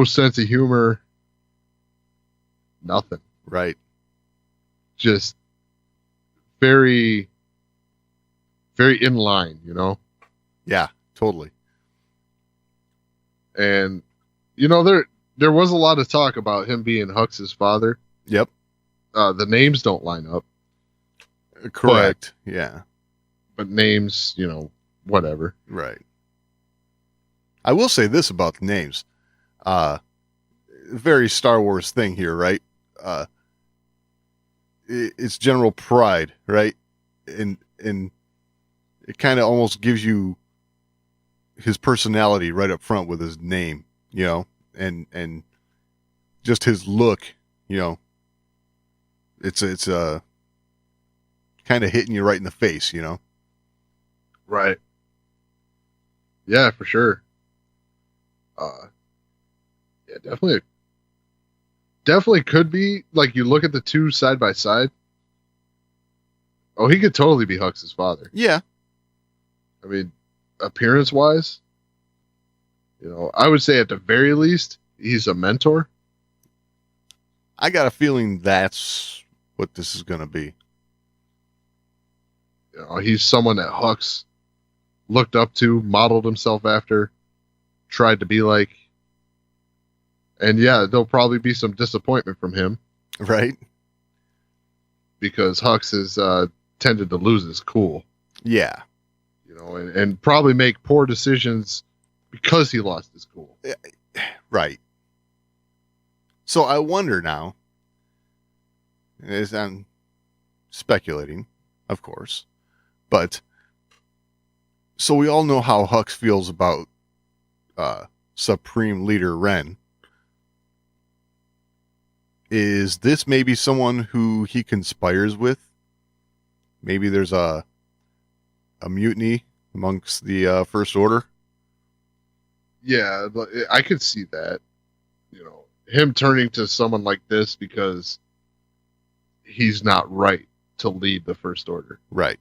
sense of humor. Nothing. Right. Just very, very in line, Yeah, totally. And there was a lot of talk about him being Hux's father. Yep. The names don't line up. Correct. Yeah. But names, whatever. Right. I will say this about the names. Very Star Wars thing here, right? It's General Pride, right? And it kind of almost gives you his personality right up front with his name, and just his look, it's kind of hitting you right in the face, Right. Yeah, for sure. Yeah, definitely could be. Like, you look at the two side by side. Oh, he could totally be Hux's father. Yeah. I mean, appearance wise, I would say at the very least, he's a mentor. I got a feeling that's what this is going to be. He's someone that Hux looked up to, modeled himself after, tried to be like. And yeah, there'll probably be some disappointment from him. Right. Because Hux has tended to lose his cool. Yeah. And probably make poor decisions because he lost his cool. Right. So I wonder now, as I'm speculating, of course, but So we all know how Hux feels about Supreme Leader Ren. Is this maybe someone who he conspires with? Maybe there's a mutiny amongst the First Order. Yeah, but I could see that. You know, him turning to someone like this because he's not right to lead the First Order. Right.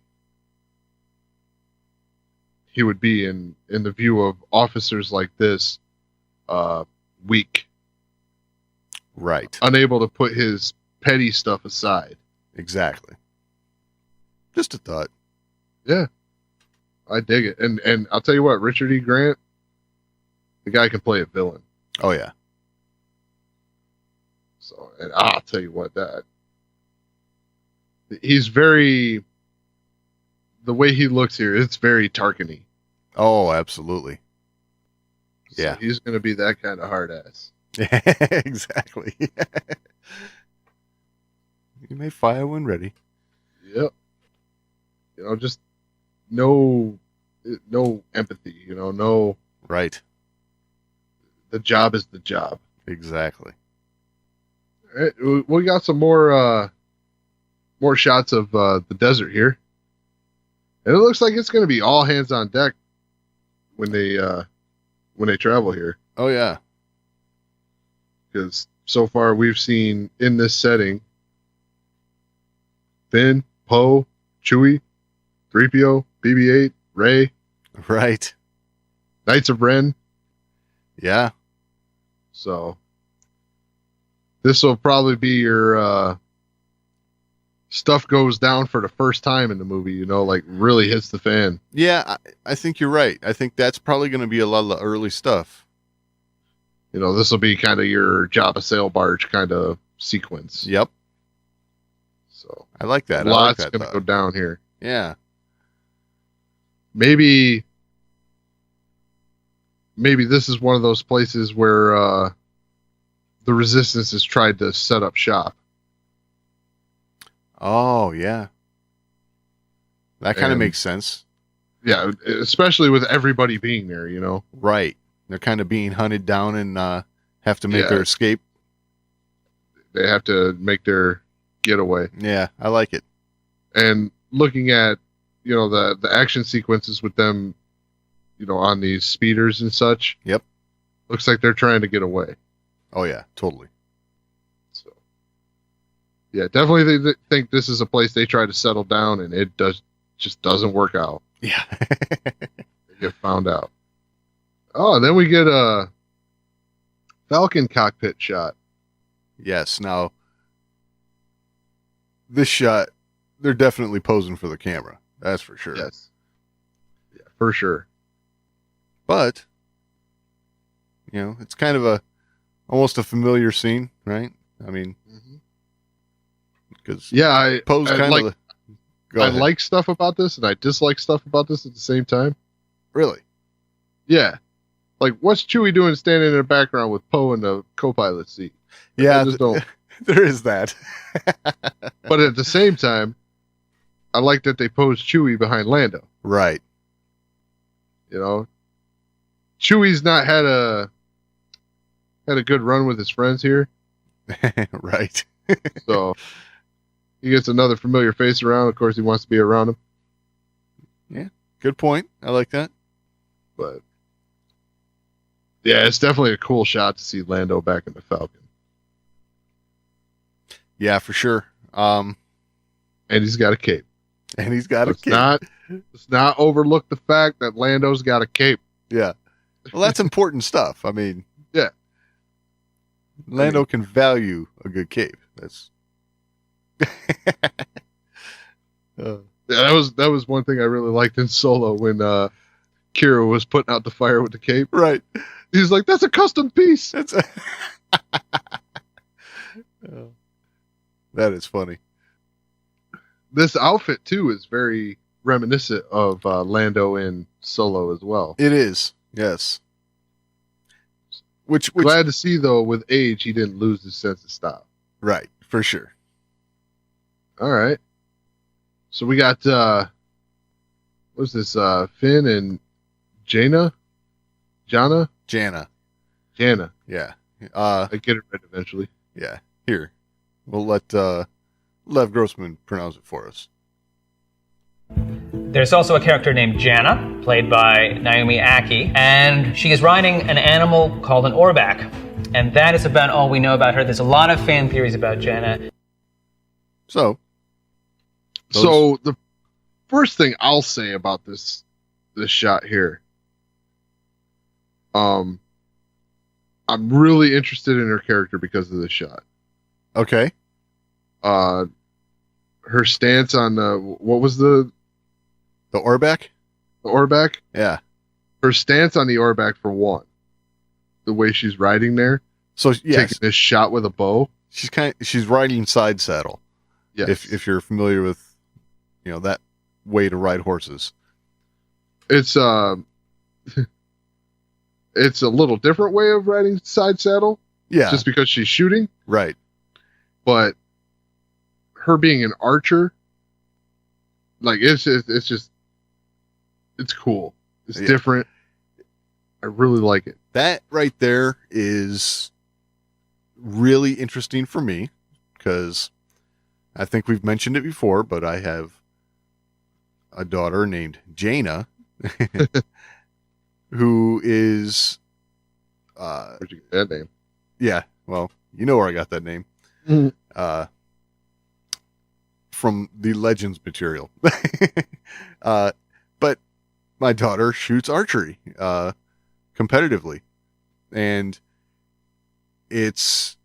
He would be in the view of officers like this, weak, Right. unable to put his petty stuff aside. Exactly. Just a thought. Yeah, I dig it. And I'll tell you what, Richard E. Grant, the guy can play a villain. Oh yeah. So, and I'll tell you what, that he's very, the way he looks here, it's very Tarkin-y. Oh, absolutely. So Yeah. he's going to be that kind of hard ass. Exactly. You may fire when ready. Yep. You know, just no empathy. You know, no. Right. The job is the job. Exactly. All right, we got some more shots of the desert here, and it looks like it's going to be all hands on deck when they travel here. Oh yeah. Because so far we've seen in this setting Finn, Poe, Chewie, 3PO, BB-8, Rey, Right. Knights of Ren. Yeah. So this will probably be your stuff goes down for the first time in the movie, you know, like really hits the fan. Yeah, I think you're right. I think that's probably going to be a lot of the early stuff. You know, this will be kind of your Jabba sail barge kind of sequence. Yep. So I like that. lots I like that going to go thought. down here. Yeah. Maybe this is one of those places where the Resistance has tried to set up shop. Oh, yeah. That kind of And- makes sense. Yeah, especially with everybody being there, you know. Right. They're kind of being hunted down and have to make Yeah. their escape. They have to make their getaway. Yeah, I like it. And looking at, you know, the action sequences with them, you know, on these speeders and such. Yep. Looks like they're trying to get away. Oh, yeah, totally. So, yeah, definitely they think this is a place they try to settle down, and it just doesn't work out. Yeah. They get found out. Oh, and then we get a Falcon cockpit shot. Yes. Now, this shot, they're definitely posing for the camera. That's for sure. Yes. Yeah, for sure. But, you know, it's kind of almost a familiar scene, right? I mean, because Yeah, I Poe's kind like, of. Go I ahead. like stuff about this, and I dislike stuff about this at the same time. Really? Yeah. Like, what's Chewie doing standing in the background with Poe in the co-pilot seat? Yeah, I just don't. there is that. But at the same time, I like that they posed Chewie behind Lando. Right. You know, Chewie's not had a good run with his friends here, Right. so he gets another familiar face around. Of course, he wants to be around him. Good point. I like that. But yeah, it's definitely a cool shot to see Lando back in the Falcon, Yeah, for sure. and he's got a cape. And he's got Let's a cape. let's not overlook the fact that Lando's got a cape. Yeah. Well, that's important stuff. I mean, Yeah. Lando can value a good cape. That's. Yeah, that was one thing I really liked in Solo when Kira was putting out the fire with the cape. Right. He's like, "That's a custom piece." That's. Oh, that is funny. This outfit too is very reminiscent of Lando in Solo as well. It is. Yes. Which Glad to see though, with age, he didn't lose his sense of style. right, for sure. All right, so we got what's this? Finn and Jana? Jana. Jana. Yeah. I get it right eventually. Yeah. Here, we'll let Lev Grossman pronounce it for us. There's also a character named Jana, played by Naomi Aki, and she is riding an animal called an Orback. And that is about all we know about her. There's a lot of fan theories about Jana. So the first thing I'll say about this shot here, I'm really interested in her character because of this shot. Okay. Her stance on what was the Orback? The Orback? Yeah. Her stance on the Orback, for one. The way she's riding there. So yes, taking this shot with a bow. She's riding side saddle. Yes. If you're familiar with, that way to ride horses. It's it's a little different way of riding side saddle. Yeah. Just because she's shooting. Right. But her being an archer, like it's cool. It's different. I really like it. That right there is really interesting for me because I think we've mentioned it before, but I have a daughter named Jana who is where'd you get that name? Yeah, well, you know where I got that name. From the Legends material. But my daughter shoots archery competitively, and it's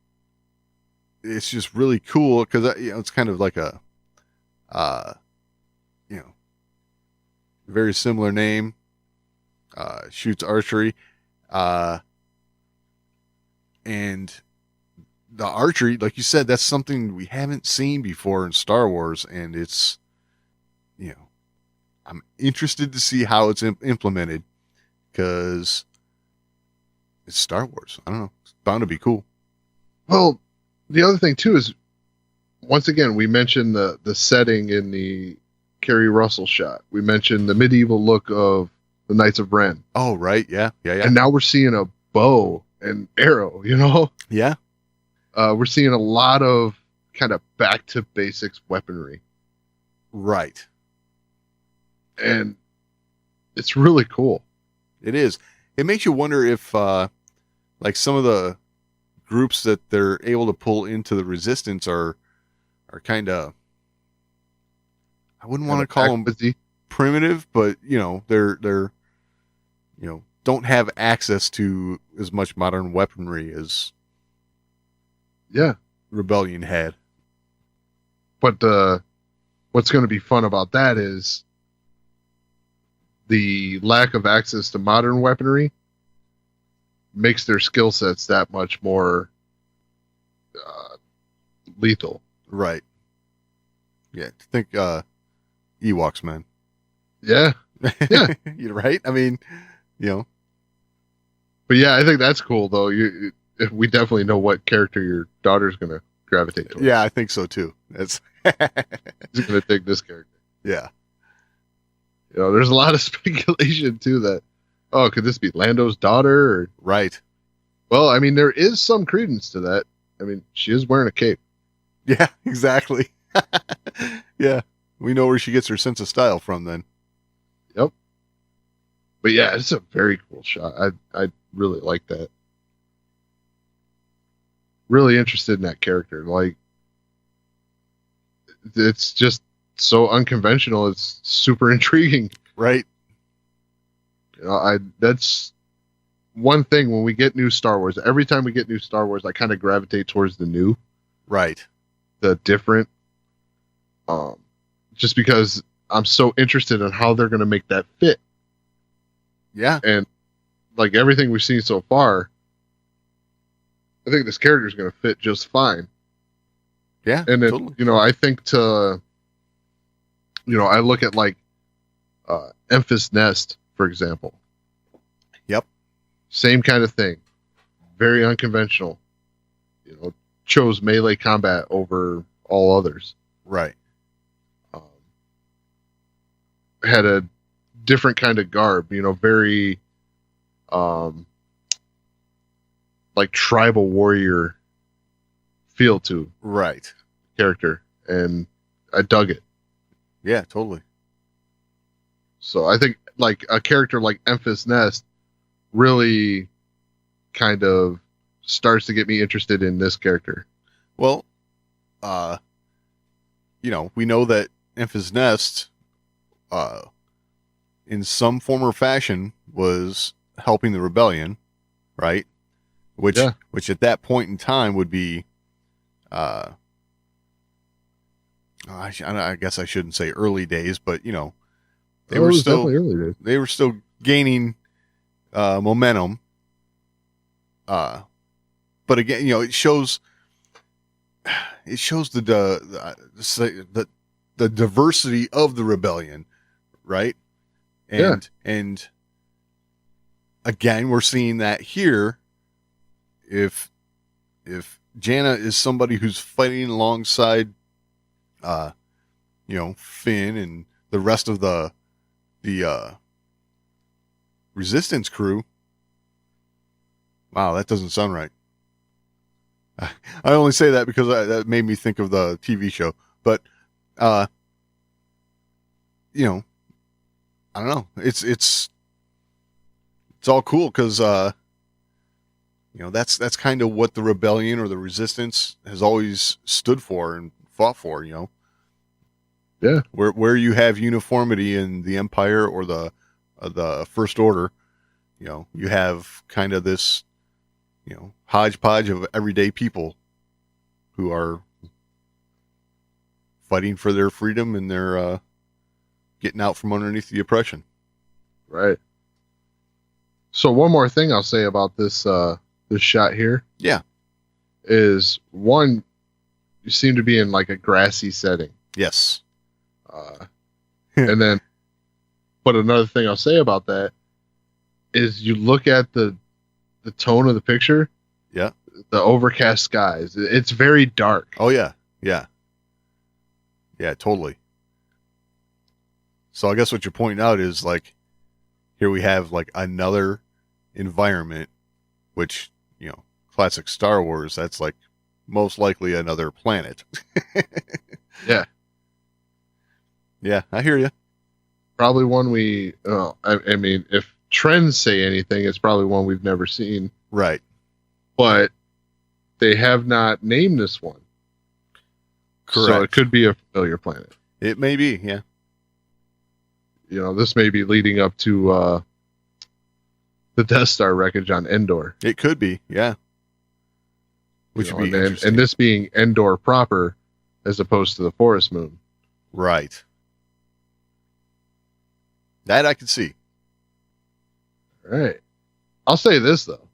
just really cool because it's kind of like a very similar name. Shoots archery, and the archery, like you said, that's something we haven't seen before in Star Wars, and it's, I'm interested to see how it's implemented because it's Star Wars. I don't know. It's bound to be cool. Well, the other thing too is, once again, we mentioned the setting in the Kerry Russell shot. We mentioned the medieval look of the Knights of Ren. Oh, right. Yeah. And now we're seeing a bow and arrow, Yeah. We're seeing a lot of kind of back to basics weaponry. Right. And it's really cool. It is. It makes you wonder if, like some of the groups that they're able to pull into the Resistance are kind of, I wouldn't want to call them primitive, but they're don't have access to as much modern weaponry as Rebellion had. But what's going to be fun about that is the lack of access to modern weaponry makes their skill sets that much more lethal. Right. Yeah. Think Ewoks, man. Yeah. Yeah. You're right. I mean, But yeah, I think that's cool though. We definitely know what character your daughter's going to gravitate towards. Yeah, I think so too. That's She's going to dig this character. Yeah. There's a lot of speculation too that, could this be Lando's daughter? Or... Right. Well, I mean, there is some credence to that. I mean, she is wearing a cape. Yeah, exactly. Yeah. We know where she gets her sense of style from then. Yep. But yeah, it's a very cool shot. I really like that. Really interested in that character. Like, it's just so unconventional. It's super intriguing. Right. That's one thing when we get new Star Wars. Every time we get new Star Wars, I kind of gravitate towards the new. Right. The different. Just because I'm so interested in how they're going to make that fit. Yeah. And like everything we've seen so far, I think this character is going to fit just fine. Yeah. And then, totally. I think I look at like Emphas Nest, for example. Yep. Same kind of thing. Very unconventional. Chose melee combat over all others. Right. Had a different kind of garb, very like tribal warrior feel to Right. character, and I dug it. Yeah, totally. So I think like a character like Memphis Nest really kind of starts to get me interested in this character. Well, we know that Memphis Nest, in some form or fashion, was helping the rebellion, right? Which at that point in time would be, I guess I shouldn't say early days, but they were still definitely early days. They were still gaining momentum. But again, it shows the diversity of the rebellion, right? And again, we're seeing that here. If Jana is somebody who's fighting alongside, Finn and the rest of the Resistance crew. Wow, that doesn't sound right. I only say that because that made me think of the TV show. But, I don't know. It's all cool because, that's kind of what the rebellion or the resistance has always stood for and fought for. Yeah. Where you have uniformity in the Empire or the First Order, you have kind of this, hodgepodge of everyday people who are fighting for their freedom and their getting out from underneath the oppression. Right. So one more thing I'll say about this this shot here. Yeah. Is one, you seem to be in like a grassy setting. Yes. And then, but another thing I'll say about that is you look at the tone of the picture. Yeah. The overcast skies. It's very dark. Oh yeah. Yeah. Yeah, totally. So I guess what you're pointing out is like, here we have like another environment, which, classic Star Wars, that's like most likely another planet. Yeah. Yeah, I hear you. Probably one I mean, if trends say anything, it's probably one we've never seen. Right. But they have not named this one. Correct. So it could be a familiar planet. It may be, yeah. This may be leading up to the Death Star wreckage on Endor. It could be, yeah. Which would be interesting. And this being Endor proper as opposed to the Forest Moon. Right. That I can see. All right. I'll say this, though.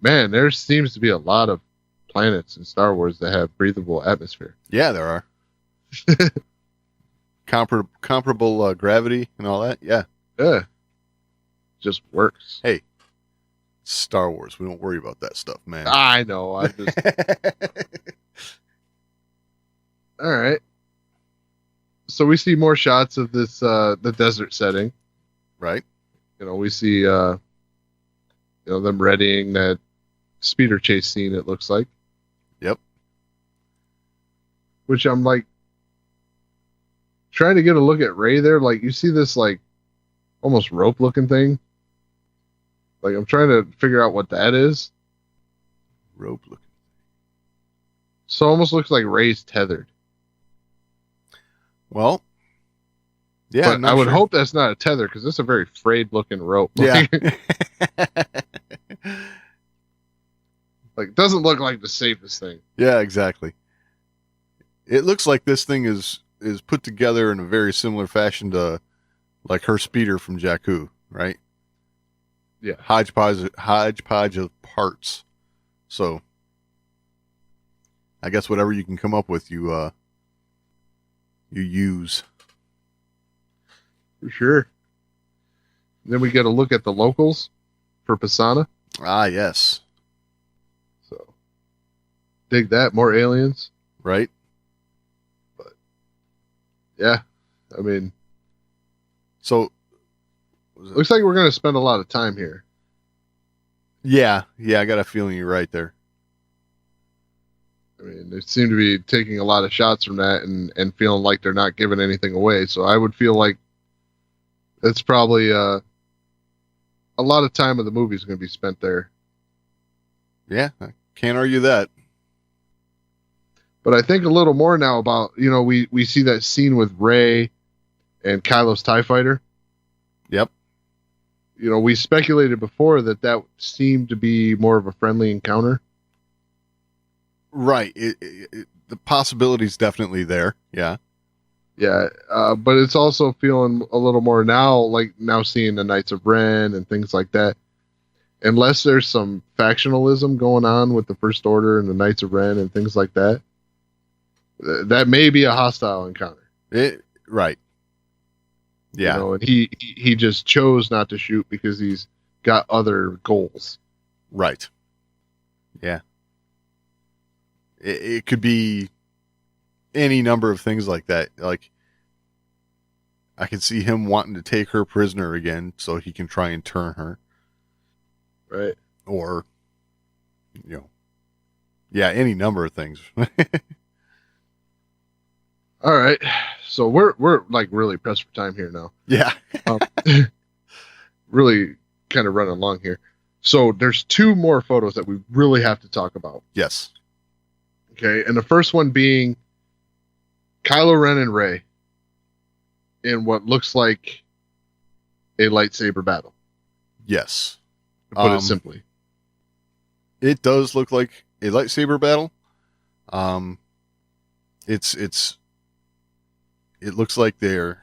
Man, there seems to be a lot of planets in Star Wars that have breathable atmosphere. Yeah, there are. Comparable gravity and all that. Yeah. Yeah. Just works. Hey, Star Wars. We don't worry about that stuff, man. I know. I just... All right. So we see more shots of this the desert setting. Right. We see them readying that speeder chase scene, it looks like. Yep. Which I'm like trying to get a look at Rey there. Like you see this like almost rope looking thing. Like I'm trying to figure out what that is. Rope looking. So it almost looks like Rey's tethered. Well, yeah, but I would hope that's not a tether because it's a very frayed looking rope. Yeah. Like, doesn't look like the safest thing. Yeah, exactly. It looks like this thing is put together in a very similar fashion to like her speeder from Jakku, right? Yeah. Hodgepodge of parts. So I guess whatever you can come up with, you use. For sure. Then we get a look at the locals for Pisana. Ah, yes. So, dig that. More aliens. Right? But, yeah. I mean, So, Looks like we're going to spend a lot of time here. yeah, I got a feeling you're right there. I mean, they seem to be taking a lot of shots from that and feeling like they're not giving anything away. So I would feel like it's probably a lot of time of the movie is going to be spent there. Yeah, I can't argue that. But I think a little more now about, we see that scene with Rey and Kylo's TIE fighter. Yep. We speculated before that seemed to be more of a friendly encounter. Right. The possibility's definitely there. Yeah. Yeah, but it's also feeling a little more now, like now seeing the Knights of Ren and things like that. Unless there's some factionalism going on with the First Order and the Knights of Ren and things like that, that may be a hostile encounter. Right. Yeah. And he just chose not to shoot because he's got other goals. Right. Yeah. It could be any number of things like that. Like, I can see him wanting to take her prisoner again so he can try and turn her. Right. Or, yeah, any number of things. All right. So we're like really pressed for time here now. Yeah. Really kind of running along here. So there's 2 more photos that we really have to talk about. Yes. Okay. And the first one being Kylo Ren and Rey in what looks like a lightsaber battle. Yes. To put it simply. It does look like a lightsaber battle. It looks like they're,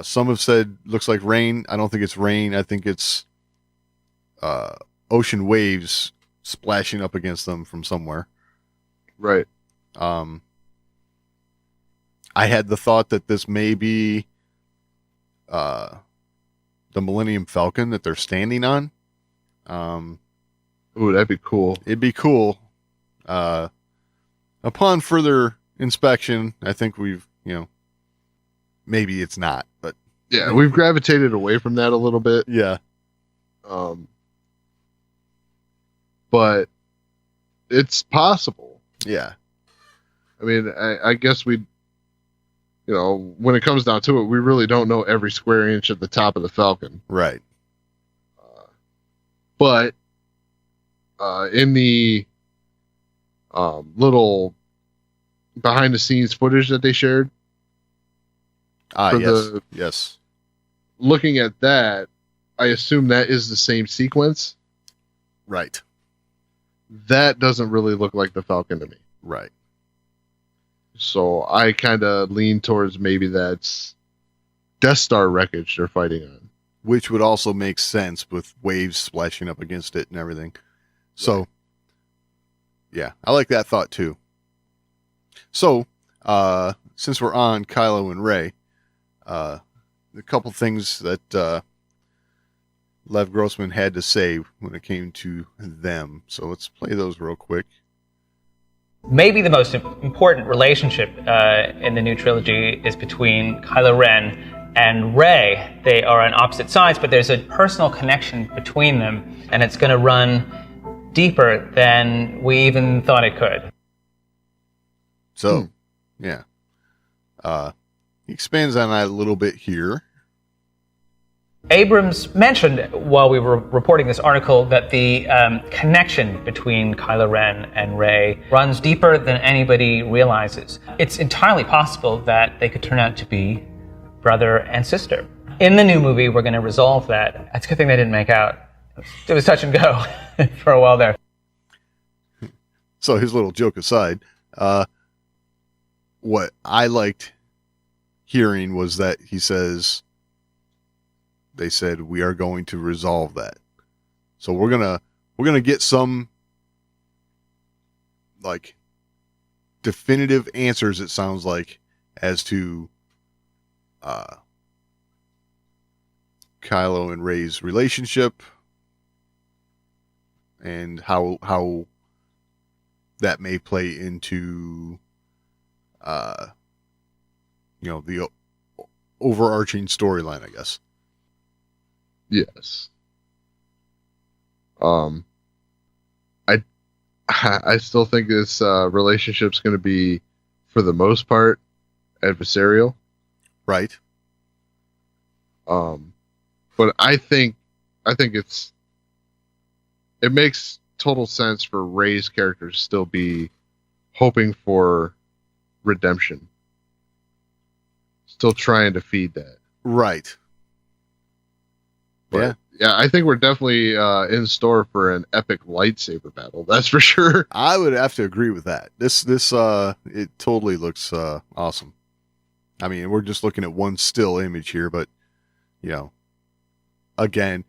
some have said looks like rain. I don't think it's rain. I think it's ocean waves splashing up against them from somewhere. Right. I had the thought that this may be the Millennium Falcon that they're standing on. Ooh, that'd be cool. It'd be cool. Upon further inspection, I think we've, maybe it's not, but Yeah, we've gravitated away from that a little bit. yeah. But it's possible. Yeah. I mean, I guess when it comes down to it, we really don't know every square inch of the top of the Falcon. Right. But in the little behind the scenes footage that they shared, Yes. looking at that, I assume that is the same sequence. Right. That doesn't really look like the Falcon to me. Right. So I kind of lean towards maybe that's Death Star wreckage they're fighting on. Which would also make sense with waves splashing up against it and everything. So, yeah, I like that thought too. So, since we're on Kylo and Rey, a couple things that Lev Grossman had to say when it came to them. So let's play those real quick. Maybe the most important relationship in the new trilogy is between Kylo Ren and Rey. They are on opposite sides, but there's a personal connection between them, and it's going to run deeper than we even thought it could. So, yeah. He expands on that a little bit here. Abrams mentioned while we were reporting this article that the connection between Kylo Ren and Rey runs deeper than anybody realizes. It's entirely possible that they could turn out to be brother and sister. In the new movie, we're going to resolve that. That's a good thing they didn't make out. It was touch and go for a while there. So his little joke aside, what I liked hearing was that they said we are going to resolve that. So we're gonna get some like definitive answers, it sounds like, as to Kylo and Rey's relationship and how that may play into the overarching storyline, I guess. Yes. I still think this relationship's going to be, for the most part, adversarial. Right. But I think it makes total sense for Rey's character to still be hoping for redemption, still trying to feed that. Right. But, yeah, I think we're definitely in store for an epic lightsaber battle. That's for sure. I would have to agree with that. This it totally looks awesome. I mean, we're just looking at one still image here, but you know, again,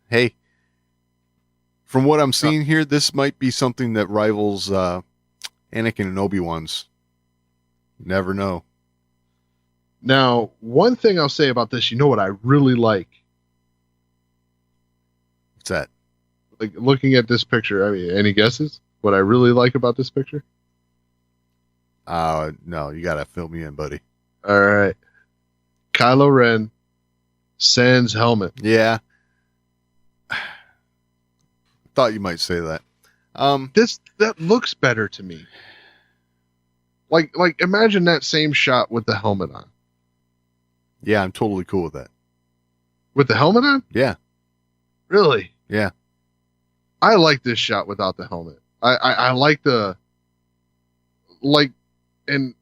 hey, from what I'm seeing here, this might be something that rivals Anakin and Obi-Wan's. Never know. Now, one thing I'll say about this, you know what I really like? What's that? Like, looking at this picture, I mean, any guesses? What I really like about this picture? No, you gotta fill me in, buddy. All right. Kylo Ren, sans helmet. Yeah. Thought you might say that. That looks better to me. Like imagine that same shot with the helmet on. Yeah, I'm totally cool with that. With the helmet on? Yeah. Really? Yeah. I like this shot without the helmet. I like and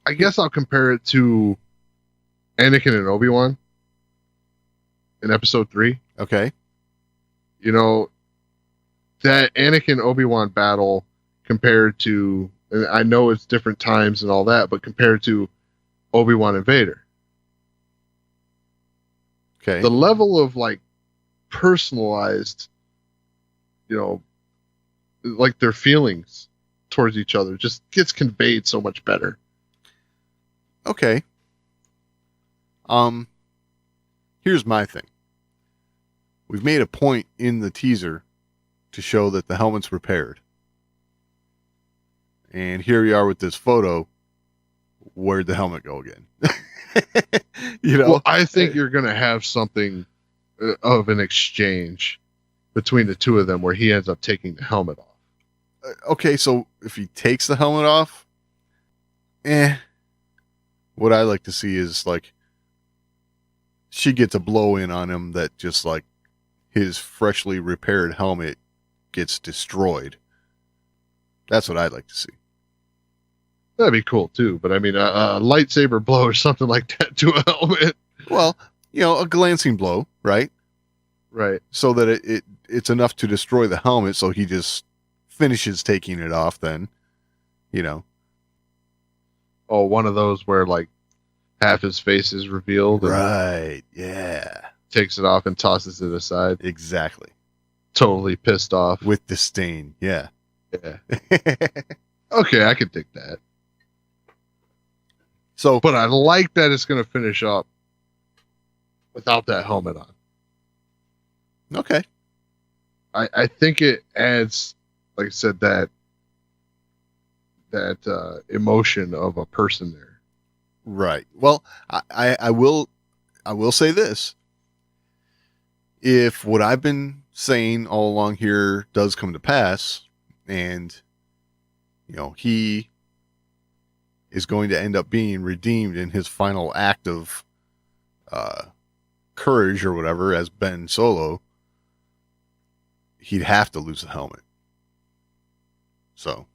I guess I'll compare it to Anakin and Obi-Wan in episode 3. Okay. You know, that Anakin Obi-Wan battle compared to, and I know it's different times and all that, but compared to Obi-Wan and Vader, Okay. the level of like personalized, you know, like their feelings towards each other just gets conveyed so much better. Okay. Here's my thing. We've made a point in the teaser to show that the helmet's repaired. And here we are with this photo. Where'd the helmet go again? You know? Well, I think you're going to have something of an exchange between the two of them where he ends up taking the helmet off. Okay, so if he takes the helmet off, what I like to see is like she gets a blow in on him that just like his freshly repaired helmet gets destroyed. That's what I'd like to see. That'd be cool too, but I mean, a lightsaber blow or something like that to a helmet. Well, you know, a glancing blow, right? Right. So that it's enough to destroy the helmet, so he just finishes taking it off then, you know. Oh, one of those where like half his face is revealed. And Right, yeah. takes it off and tosses it aside. Exactly. Totally pissed off. With disdain, yeah. Yeah. Okay, I could dig that. So, But I like that it's going to finish up without that helmet on. okay. I think it adds, like I said, that emotion of a person there. Right. Well, I will say this. If what I've been saying all along here does come to pass, and you know, he is going to end up being redeemed in his final act of courage or whatever as Ben Solo, he'd have to lose the helmet. So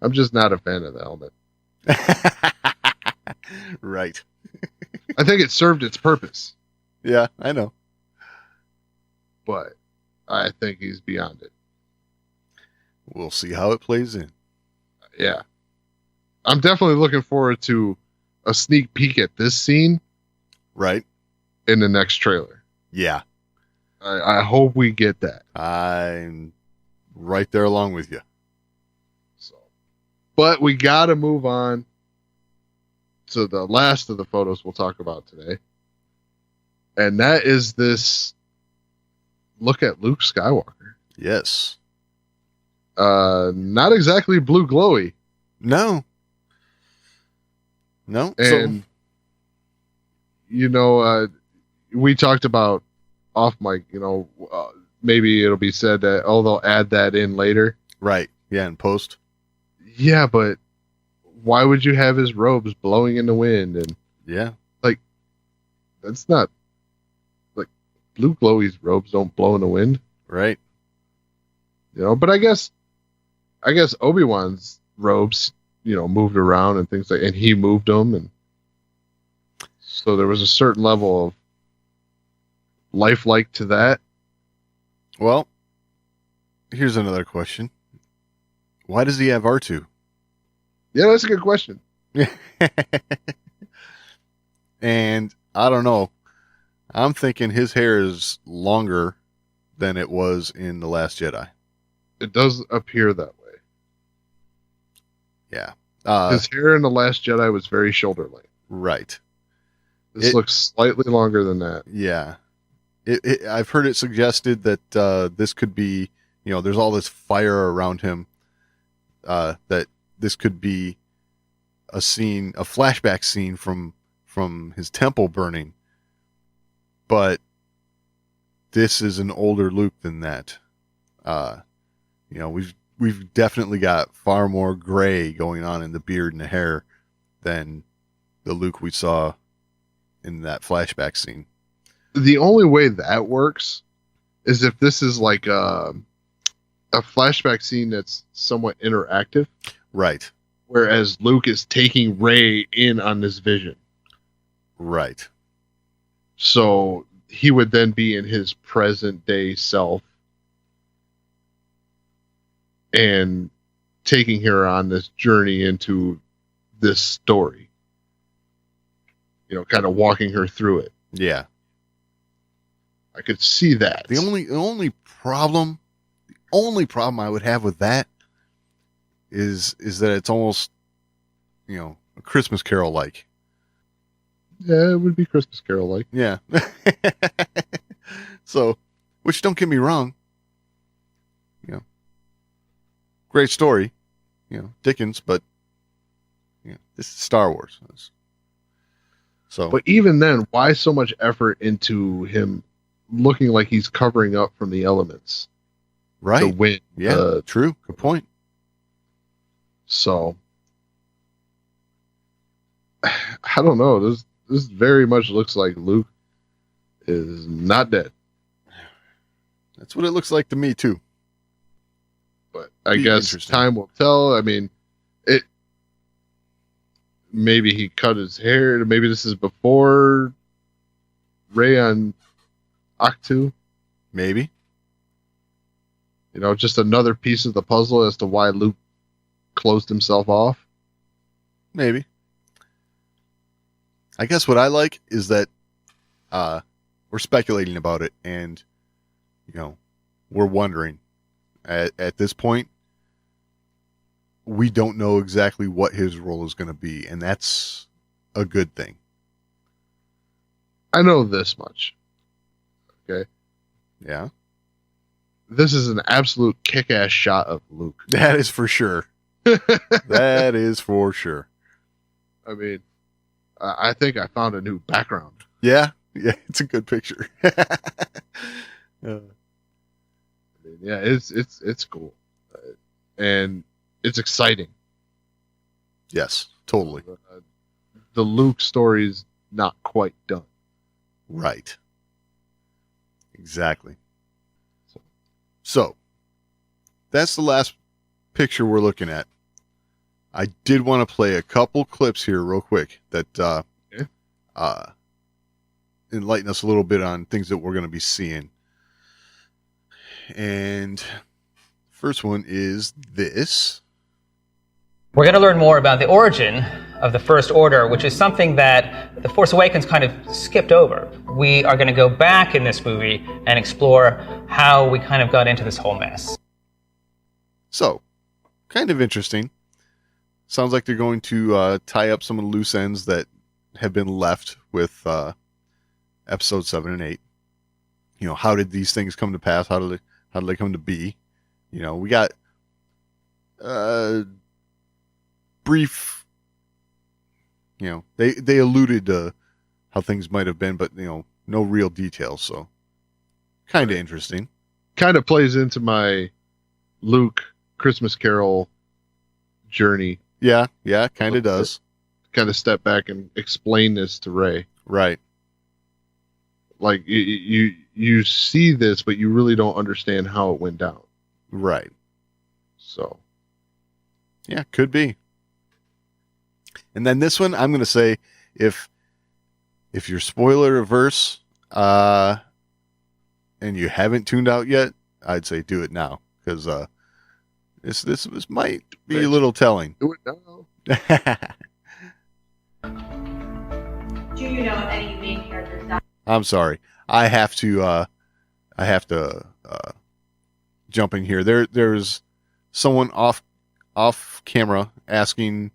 I'm just not a fan of the helmet. right. I think it served its purpose, Yeah, I know. but I think he's beyond it. We'll see how it plays in. Yeah. I'm definitely looking forward to a sneak peek at this scene Right? in the next trailer. Yeah. I hope we get that. I'm right there along with you. So, but we got to move on to the last of the photos we'll talk about today. And that is this look at Luke Skywalker. Yes. Not exactly blue glowy. No. No. And we talked about off mic. Maybe it'll be said that they'll add that in later. Right. Yeah, in post. Yeah, but why would you have his robes blowing in the wind? And yeah, that's not like Luke Chloe's robes don't blow in the wind, right? But I guess Obi-Wan's robes, moved around and things and he moved them, and so there was a certain level of lifelike to that. Well, here's another question: why does he have R2? Yeah, that's a good question. And I don't know. I'm thinking his hair is longer than it was in The Last Jedi. It does appear that way. Yeah. His hair in The Last Jedi was very shoulder length. Right. This looks slightly longer than that. Yeah. I've heard it suggested that this could be, there's all this fire around him, that this could be a flashback scene from his temple burning. But this is an older Luke than that. We've definitely got far more gray going on in the beard and the hair than the Luke we saw in that flashback scene. The only way that works is if this is like a flashback scene that's somewhat interactive. Right. Whereas Luke is taking Rey in on this vision. Right. So he would then be in his present day self and taking her on this journey into this story. Kind of walking her through it. Yeah. I could see that. The only problem I would have with that is that it's almost, a Christmas Carol like. Yeah, it would be Christmas Carol like. Yeah. So, which don't get me wrong, great story, Dickens, but this is Star Wars. So, but even then, why so much effort into him looking like he's covering up from the elements? Right. The wind. Yeah. True. Good point. So, I don't know. This very much looks like Luke is not dead. That's what it looks like to me too. But I guess time will tell. I mean, maybe he cut his hair. Maybe this is before Rey on Ahch-To. Maybe. Just another piece of the puzzle as to why Luke closed himself off. Maybe. I guess what I like is that we're speculating about it, and we're wondering. At this point, we don't know exactly what his role is going to be, and that's a good thing. I know this much. Okay. Yeah. This is an absolute kick-ass shot of Luke. That is for sure. That is for sure. I mean, I think I found a new background. Yeah. Yeah. It's a good picture. Yeah, it's cool. And it's exciting. Yes, totally. The Luke story is not quite done. Right. Exactly. So, that's the last picture we're looking at. I did want to play a couple clips here real quick that enlighten us a little bit on things that we're going to be seeing. And first one is this. We're going to learn more about the origin of the First Order, which is something that The Force Awakens kind of skipped over. We are going to go back in this movie and explore how we kind of got into this whole mess. So, kind of interesting. Sounds like they're going to tie up some of the loose ends that have been left with episode 7 and 8. How did these things come to pass? How did they come to be? We got brief, they alluded to how things might have been, but no real details. So kind of interesting. Kind of plays into my Luke Christmas Carol journey. Yeah, kind of does. Kind of step back and explain this to Rey. Right. Like you see this, but you really don't understand how it went down. Right. So. Yeah, could be. And then this one, I'm going to say, if you're spoiler averse, and you haven't tuned out yet, I'd say do it now, because this might be a little telling. Do it now. Do you know if any main characters die? I'm sorry. I have to jump in here. There's someone off camera asking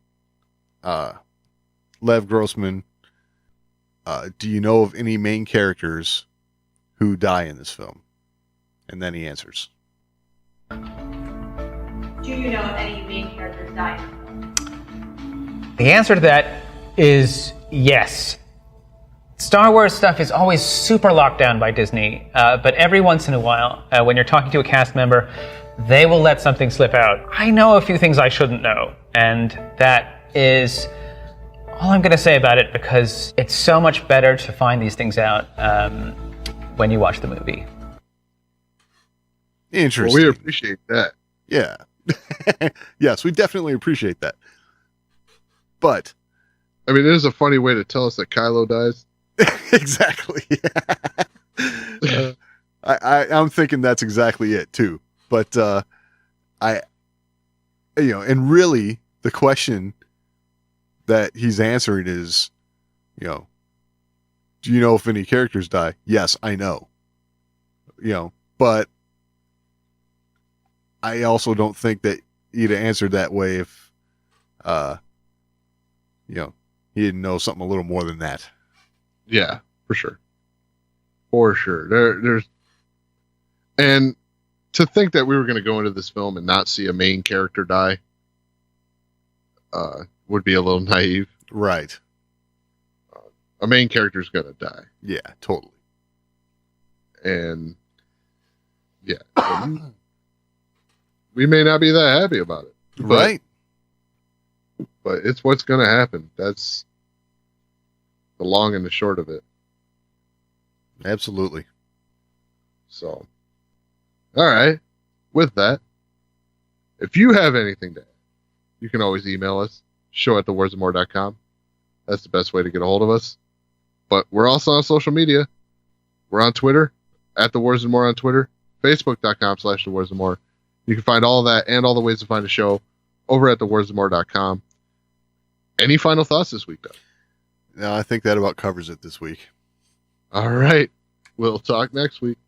Lev Grossman, do you know of any main characters who die in this film? And then he answers. Do you know if any main characters die? The answer to that is yes. Star Wars stuff is always super locked down by Disney, but every once in a while, when you're talking to a cast member, they will let something slip out. I know a few things I shouldn't know, and that is all I'm going to say about it, because it's so much better to find these things out when you watch the movie. Interesting. Well, we appreciate that. Yeah. Yes, we definitely appreciate that. But I mean, it is a funny way to tell us that Kylo dies. exactly. I'm thinking that's exactly it too. But and really the question that he's answering is, do you know if any characters die? Yes, I know. But I also don't think that he'd have answered that way if, he didn't know something a little more than that. Yeah, for sure. For sure. There's, and to think that we were going to go into this film and not see a main character die, would be a little naive. Right. A main character's going to die. Yeah, totally. And yeah, we may not be that happy about it. Right. But it's what's going to happen. That's the long and the short of it. Absolutely. So, all right. With that, if you have anything to add, you can always email us, show@thewarsandmore.com. That's the best way to get a hold of us. But we're also on social media. We're on Twitter, @thewarsandmore on Twitter, facebook.com/thewarsandmore. You can find all of that and all the ways to find the show over at thewarsandmore.com. Any final thoughts this week, Doug? No, I think that about covers it this week. All right. We'll talk next week.